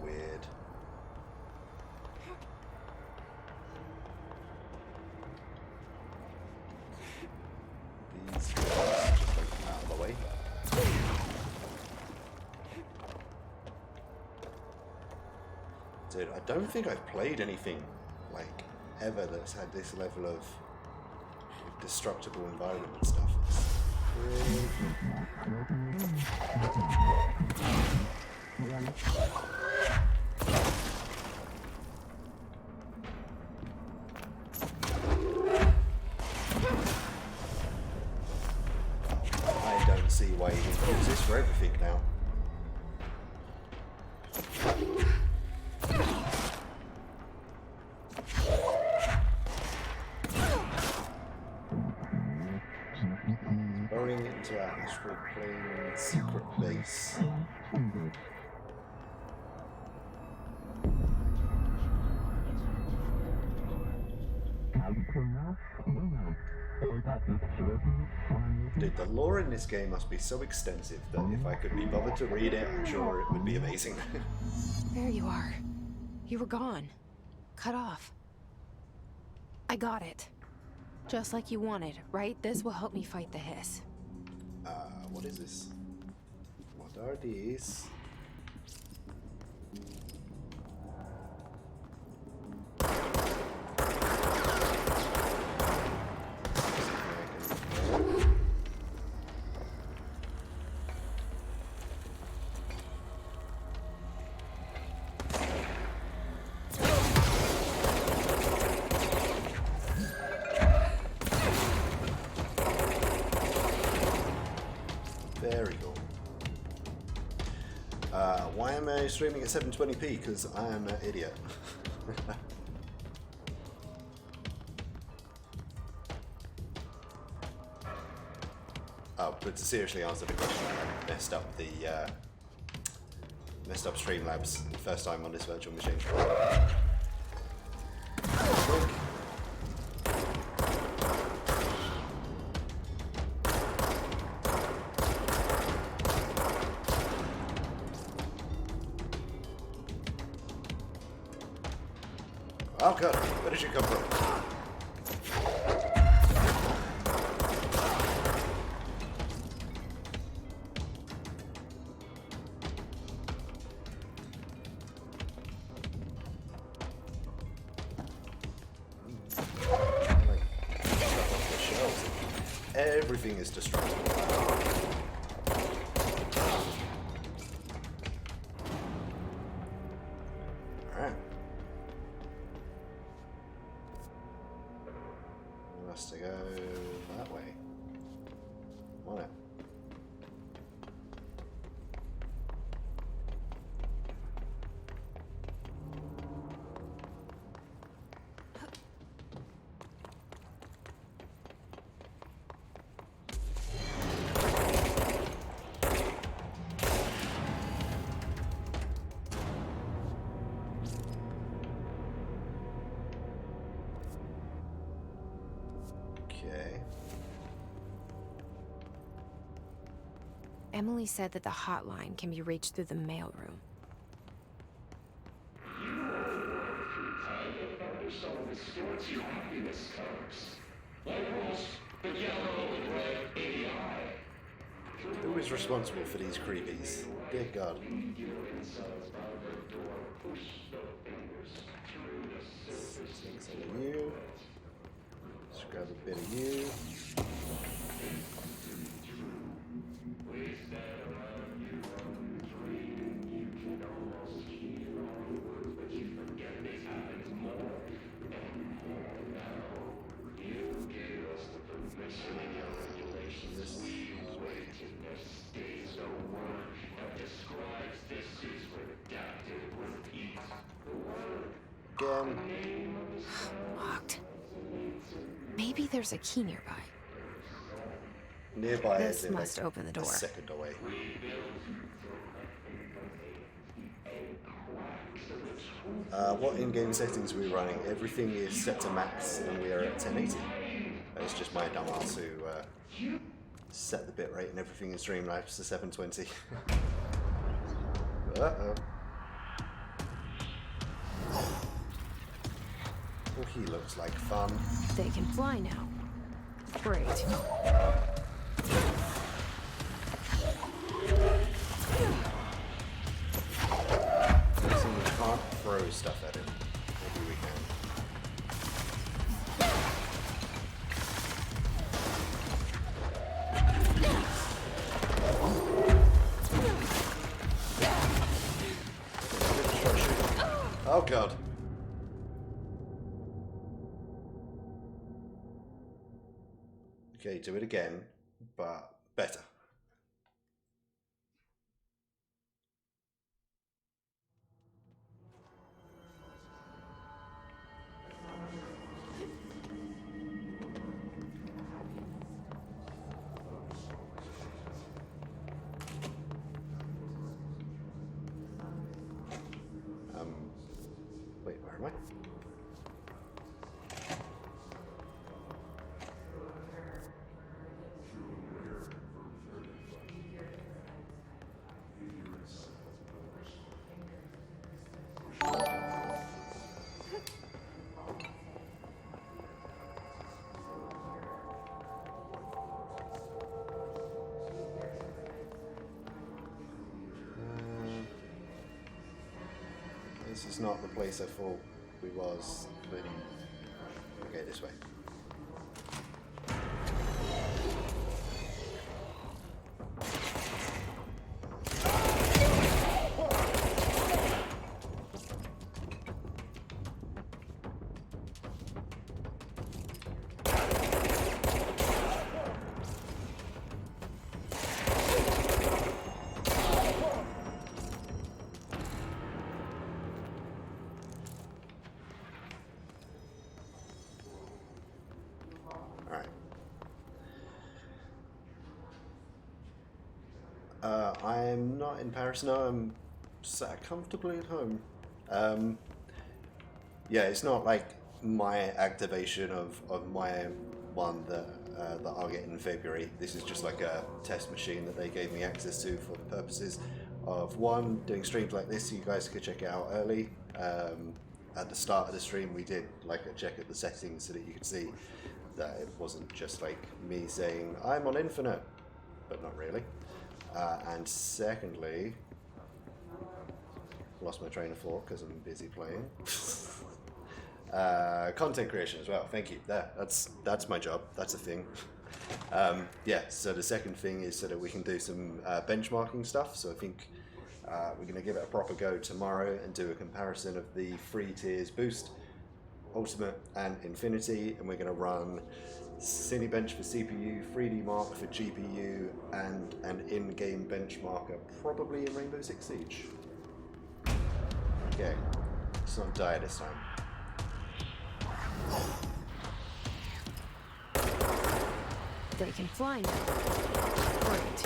Weird. Dude, I don't think I've played anything, like, ever that's had this level of destructible environment and stuff. I don't see why you can use this for everything now. Going into our astral plane secret base. Dude, the lore in this game must be so extensive that if I could be bothered to read it, I'm sure it would be amazing. There you are. You were gone. Cut off. I got it. Just like you wanted, right? This will help me fight the hiss. What is this? What are these? Very cool. Why am I streaming at 720p? Because I am an idiot. Oh, but to seriously answer the question, I messed up Streamlabs the first time on this virtual machine. Oh god, where did you come from? Everything is destructible. Alright. To go that way. On it. Okay. Emily said that the hotline can be reached through the mailroom. Who is responsible for these creepies? Dear God. Take some of you. Let's grab a bit of you. Again. Locked. Maybe there's a key nearby. Nearby This is must like open the door. a second away. What in-game settings are we running? Everything is set to max and we are at 1080. It's just my dumb ass who set the bitrate and everything in Streamlabs to 720. Uh-oh. Oh, he looks like fun. They can fly now. Great. Something can't throw throw stuff at him. Maybe we can. Oh god. Okay, do it again, but better. Wait, where am I? This is not the place I thought we was, but okay, this way. I'm not in Paris now, I'm sat comfortably at home. Yeah, it's not like my activation of my one that I'll get in February. This is just like a test machine that they gave me access to for the purposes of one, doing streams like this so you guys could check it out early. At the start of the stream we did like a check at the settings so that you could see that it wasn't just like me saying I'm on infinite, but not really. And secondly, lost my train of thought because I'm busy playing. Content creation as well. Thank you. That's my job. That's a thing. Yeah. So the second thing is so that we can do some benchmarking stuff. So I think we're going to give it a proper go tomorrow and do a comparison of the 3 tiers: Boost, Ultimate, and Infinity. And we're going to run Cinebench for CPU, 3D Mark for GPU, and an in-game benchmarker, probably in Rainbow Six Siege. Okay, let's not die this time. They can fly now. Great.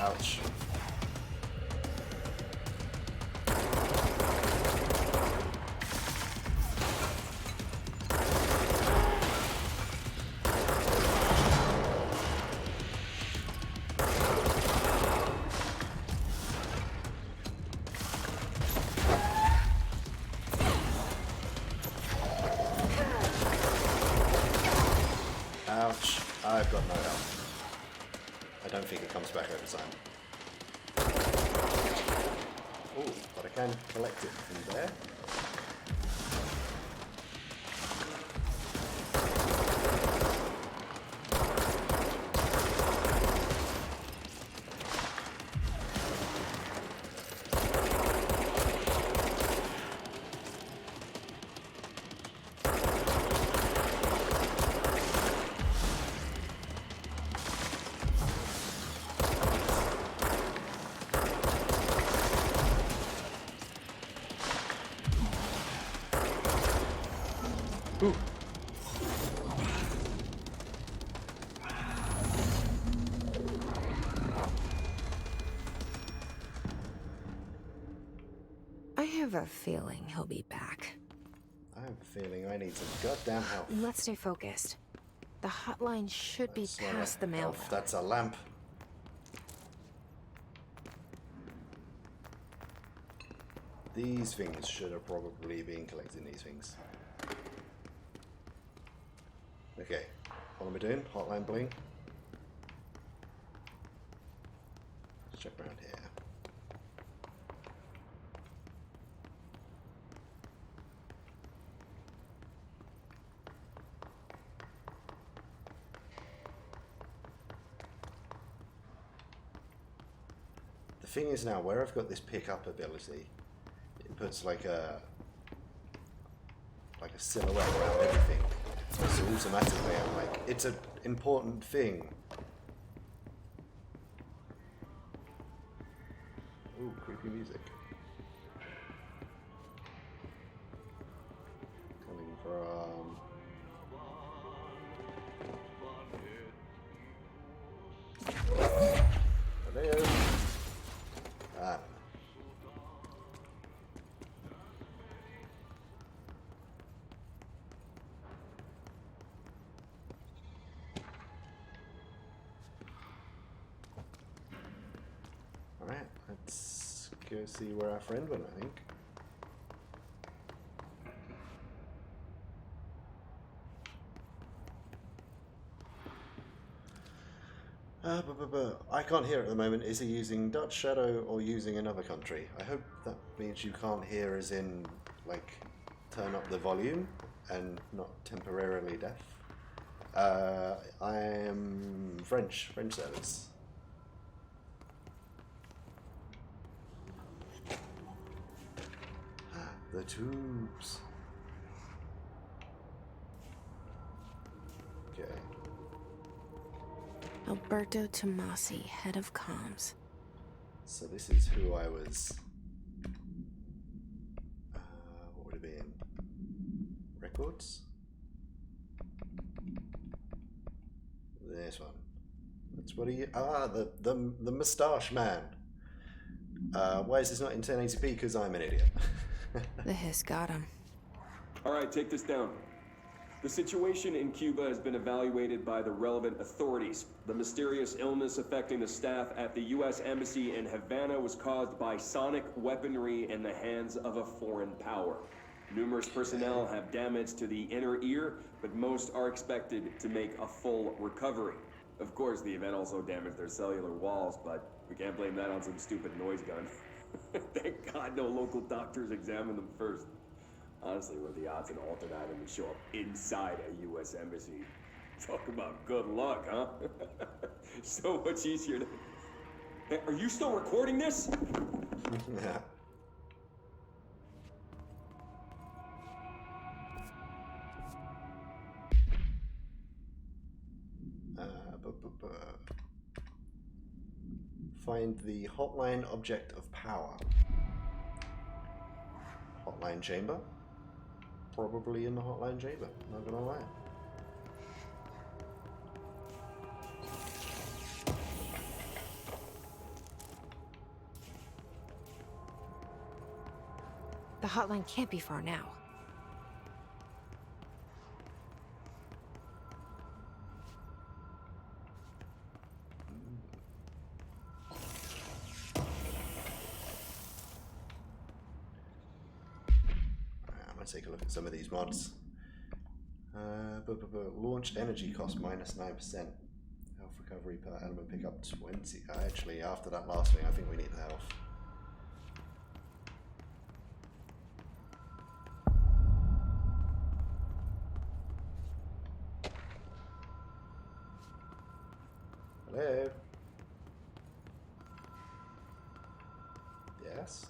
Ouch. Ouch. I've got no health. I don't think it comes back over time. Oh, but I can collect it from there. Ooh. I have a feeling he'll be back. I have a feeling I need some goddamn health. Let's stay focused. The hotline should be That's not past a the mail health, room. that's a lamp. These things should have probably been collecting these things. Okay, What am I doing? Hotline bling. Let's check around here. The thing is now, where I've got this pickup ability, it puts like a silhouette around everything. So automatically I'm like, it's an important thing. Ooh, creepy music. Coming from... Hello? Ah. Alright, let's go see where our friend went, I think. I can't hear at the moment. Is he using Dutch Shadow or using another country? I hope that means you can't hear as in, like, turn up the volume and not temporarily deaf. I am French service. The tubes. Okay. Alberto Tomasi, head of comms. So this is who I was... what would it be in? Records? This one. That's what he... Ah, the moustache man. Why is this not in 1080p? Because I'm an idiot. The hiss got him. All right, take this down. The situation in Cuba has been evaluated by the relevant authorities. The mysterious illness affecting the staff at the U.S. Embassy in Havana was caused by sonic weaponry in the hands of a foreign power. Numerous personnel have damage to the inner ear, but most are expected to make a full recovery. Of course, the event also damaged their cellular walls, but we can't blame that on some stupid noise gun. Thank God no local doctors examined them first. Honestly, what are the odds an altered item would show up inside a U.S. embassy? Talk about good luck, huh? So much easier to... Hey, are you still recording this? Yeah. Find the hotline object of power. Hotline chamber? Probably in the hotline chamber, not gonna lie. The hotline can't be far now. Take a look at some of these mods. Launch energy cost -9%. Health recovery per element pickup 20. Actually, after that last thing, I think we need the health. Hello? Yes?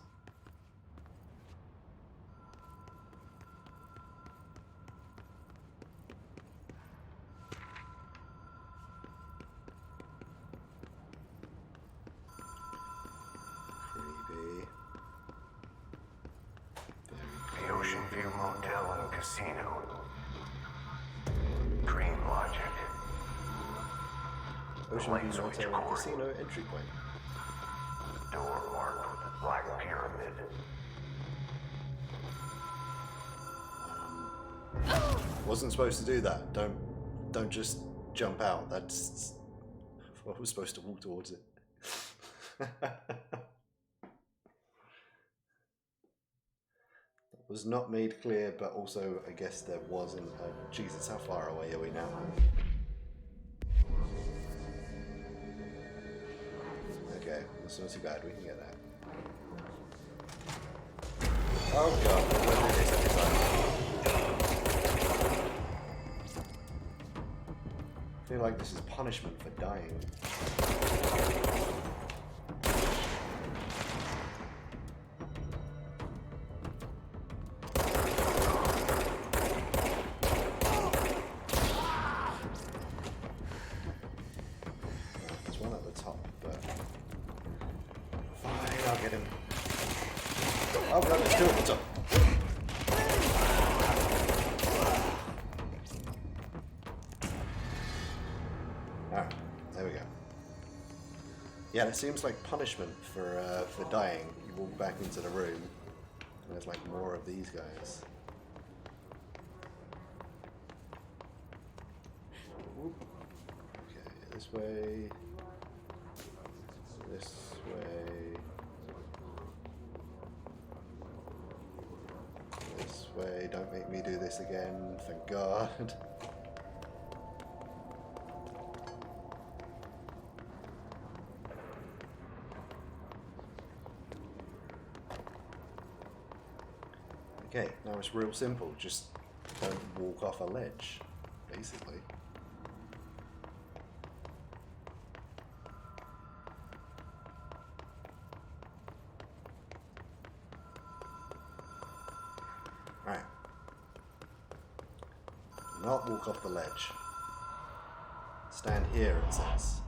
The Ocean View Motel and Casino. Dream Logic. Ocean View Motel and Casino entry point. Door marked with a black pyramid. Wasn't supposed to do that. Don't just jump out. That's... I was supposed to walk towards it. Was not made clear, but also I guess there wasn't. Jesus, how far away are we now? It's not too bad, we can get that. Oh god, we're going to do this every time. I feel like this is punishment for dying. There's one at the top, but fine, I'll get him. Oh god, there's two at the top. Alright, there we go. Yeah, it seems like punishment for dying. You walk back into the room, and there's like more of these guys. Whoop. Okay, this way. This way. This way. Don't make me do this again, thank God. Okay, now it's real simple, just don't walk off a ledge, basically. Right. Do not walk off the ledge. Stand here, it says.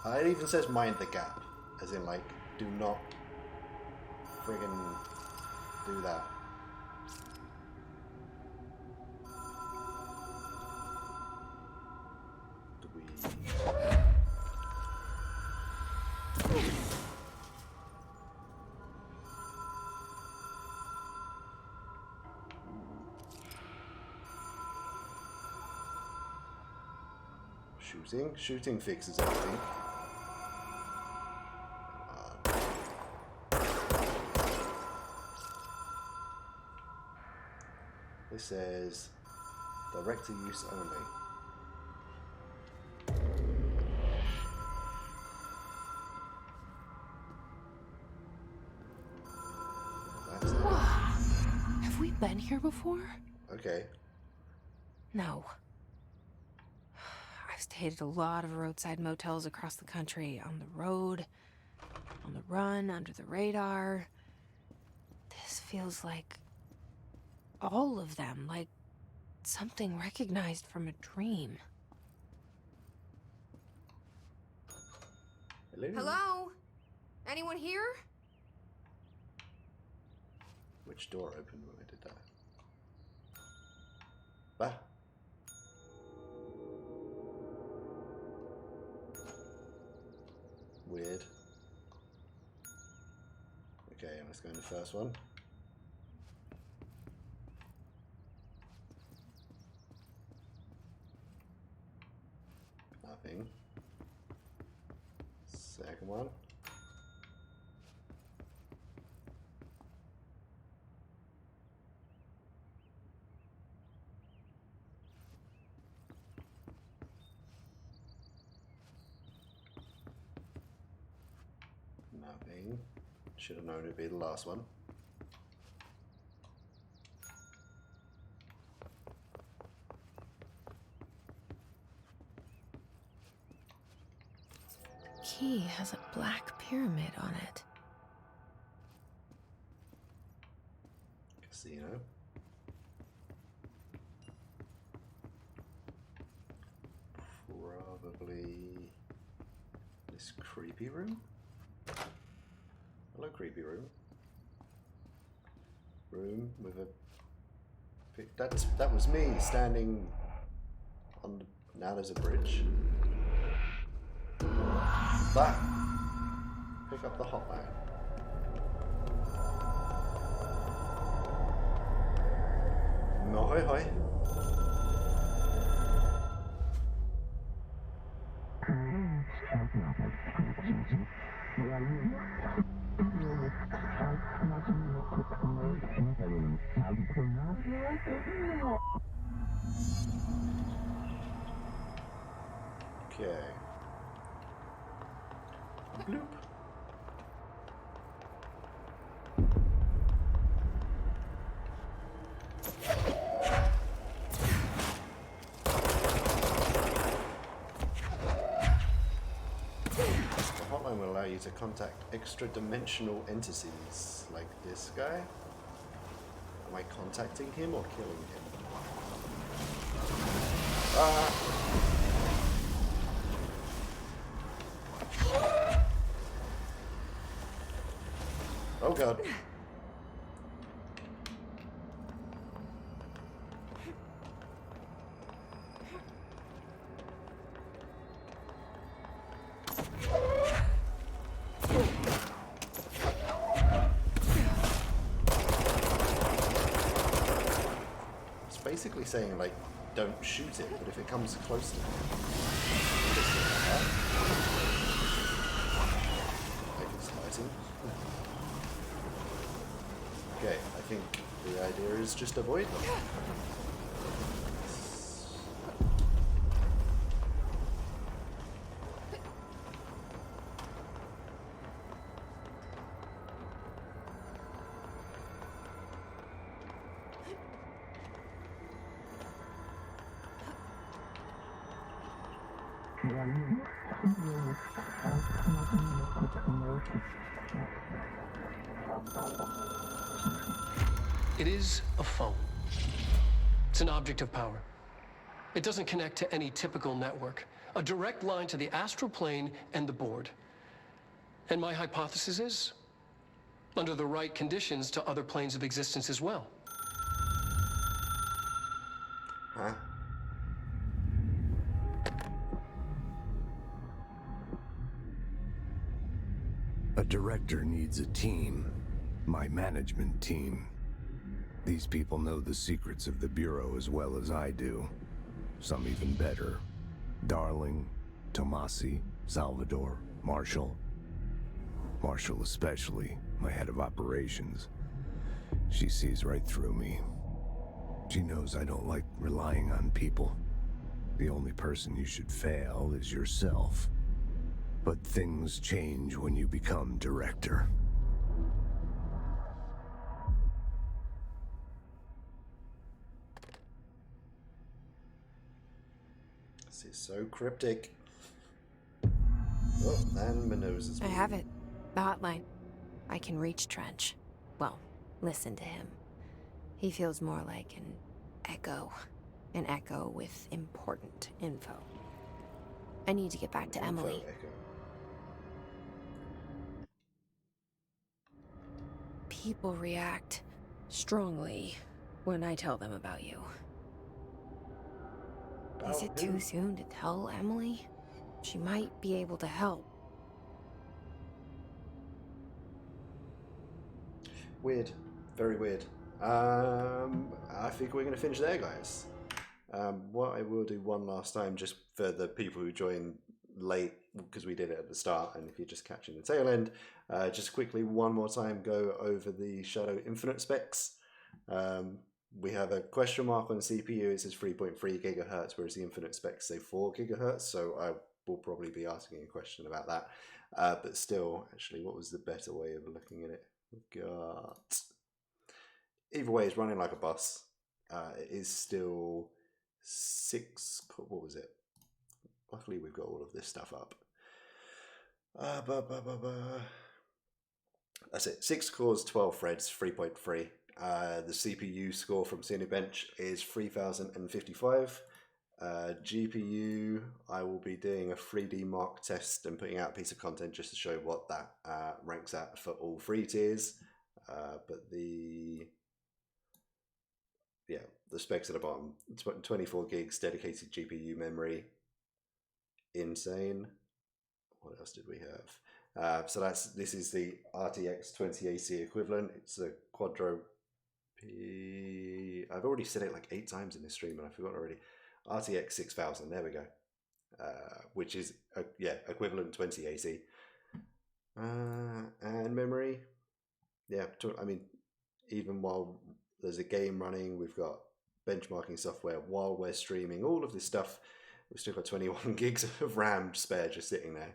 It even says mind the gap, as in like, do not friggin' do that. Do we... Shooting fixes everything. This says director use only. That's it. Have we been here before? Okay. No. I've stayed at a lot of roadside motels across the country, on the road, on the run, under the radar. This feels like all of them, like something recognized from a dream. Hello? Hello? Anyone here? Which door opened when I did that? Bah. Weird. Okay, let's go in the first one. Nothing. Second one. Nothing. Should have known it'd be the last one. Key has a black pyramid on it. Casino. Probably this creepy room. Hello, creepy room. Room with a. That was me standing on. Now there's a bridge. That. Pick up the hotline. No, hoi hoi. Okay. Bloop. The hotline will allow you to contact extra-dimensional entities like this guy. Am I contacting him or killing him? Oh god. It's basically saying, like, don't shoot it, but if it comes close to me, like it's hurting. Okay, I think the idea is just avoid them. It is a phone. It's an object of power. It doesn't connect to any typical network. A direct line to the astral plane and the board. And my hypothesis is, under the right conditions, to other planes of existence as well. Huh? A director needs a team. My management team. These people know the secrets of the Bureau as well as I do. Some even better. Darling, Tomasi, Salvador, Marshall. Marshall especially, my head of operations. She sees right through me. She knows I don't like relying on people. The only person you should fail is yourself. But things change when you become director. This is so cryptic. Oh, and my nose is I have it. The hotline. I can reach Trench. Well, listen to him. He feels more like an echo. An echo with important info. I need to get back to Emily. Echo. People react strongly when I tell them about you. Is it too soon to tell Emily? She might be able to help. Weird. Very weird. I think we're going to finish there, guys. What I will do one last time, just for the people who joined late, because we did it at the start, and if you're just catching the tail end, just quickly one more time go over the Shadow Infinite specs. We have a question mark on the CPU. It says 3.3 gigahertz, whereas the Infinite specs say 4 gigahertz. So I will probably be asking a question about that. But still, actually, what was the better way of looking at it? We've got... Either way, it's running like a bus. It is still 6... What was it? Luckily, we've got all of this stuff up. That's it. 6 cores, 12 threads, 3.3. The CPU score from Cinebench is 3055. GPU, I will be doing a 3D Mark test and putting out a piece of content just to show what that ranks at for all 3 tiers. But the specs at the bottom, 24 gigs dedicated GPU memory. Insane. What else did we have? So this is the RTX 2080 equivalent. It's a Quadro P... I've already said it like 8 times in this stream and I forgot already. RTX 6000, there we go. Which is, equivalent 2080. And memory. Yeah, I mean, even while there's a game running, we've got benchmarking software while we're streaming, all of this stuff. We've still got 21 gigs of RAM spare just sitting there.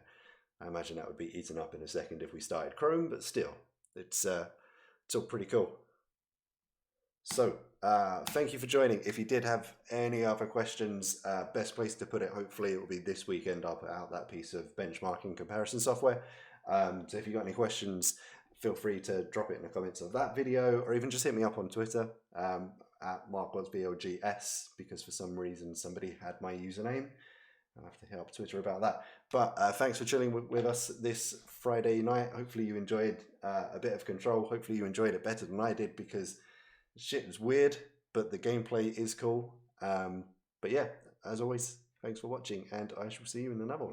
I imagine that would be eaten up in a second if we started Chrome, but still, it's all pretty cool. So, thank you for joining. If you did have any other questions, best place to put it, hopefully it will be this weekend. I'll put out that piece of benchmarking comparison software. So if you've got any questions, feel free to drop it in the comments of that video, or even just hit me up on Twitter at MarkWattsBLGS, because for some reason somebody had my username. I'll have to hit up Twitter about that. But thanks for chilling with us this Friday night. Hopefully you enjoyed a bit of Control. Hopefully you enjoyed it better than I did, because shit was weird, but the gameplay is cool. But yeah, as always, thanks for watching, and I shall see you in another one.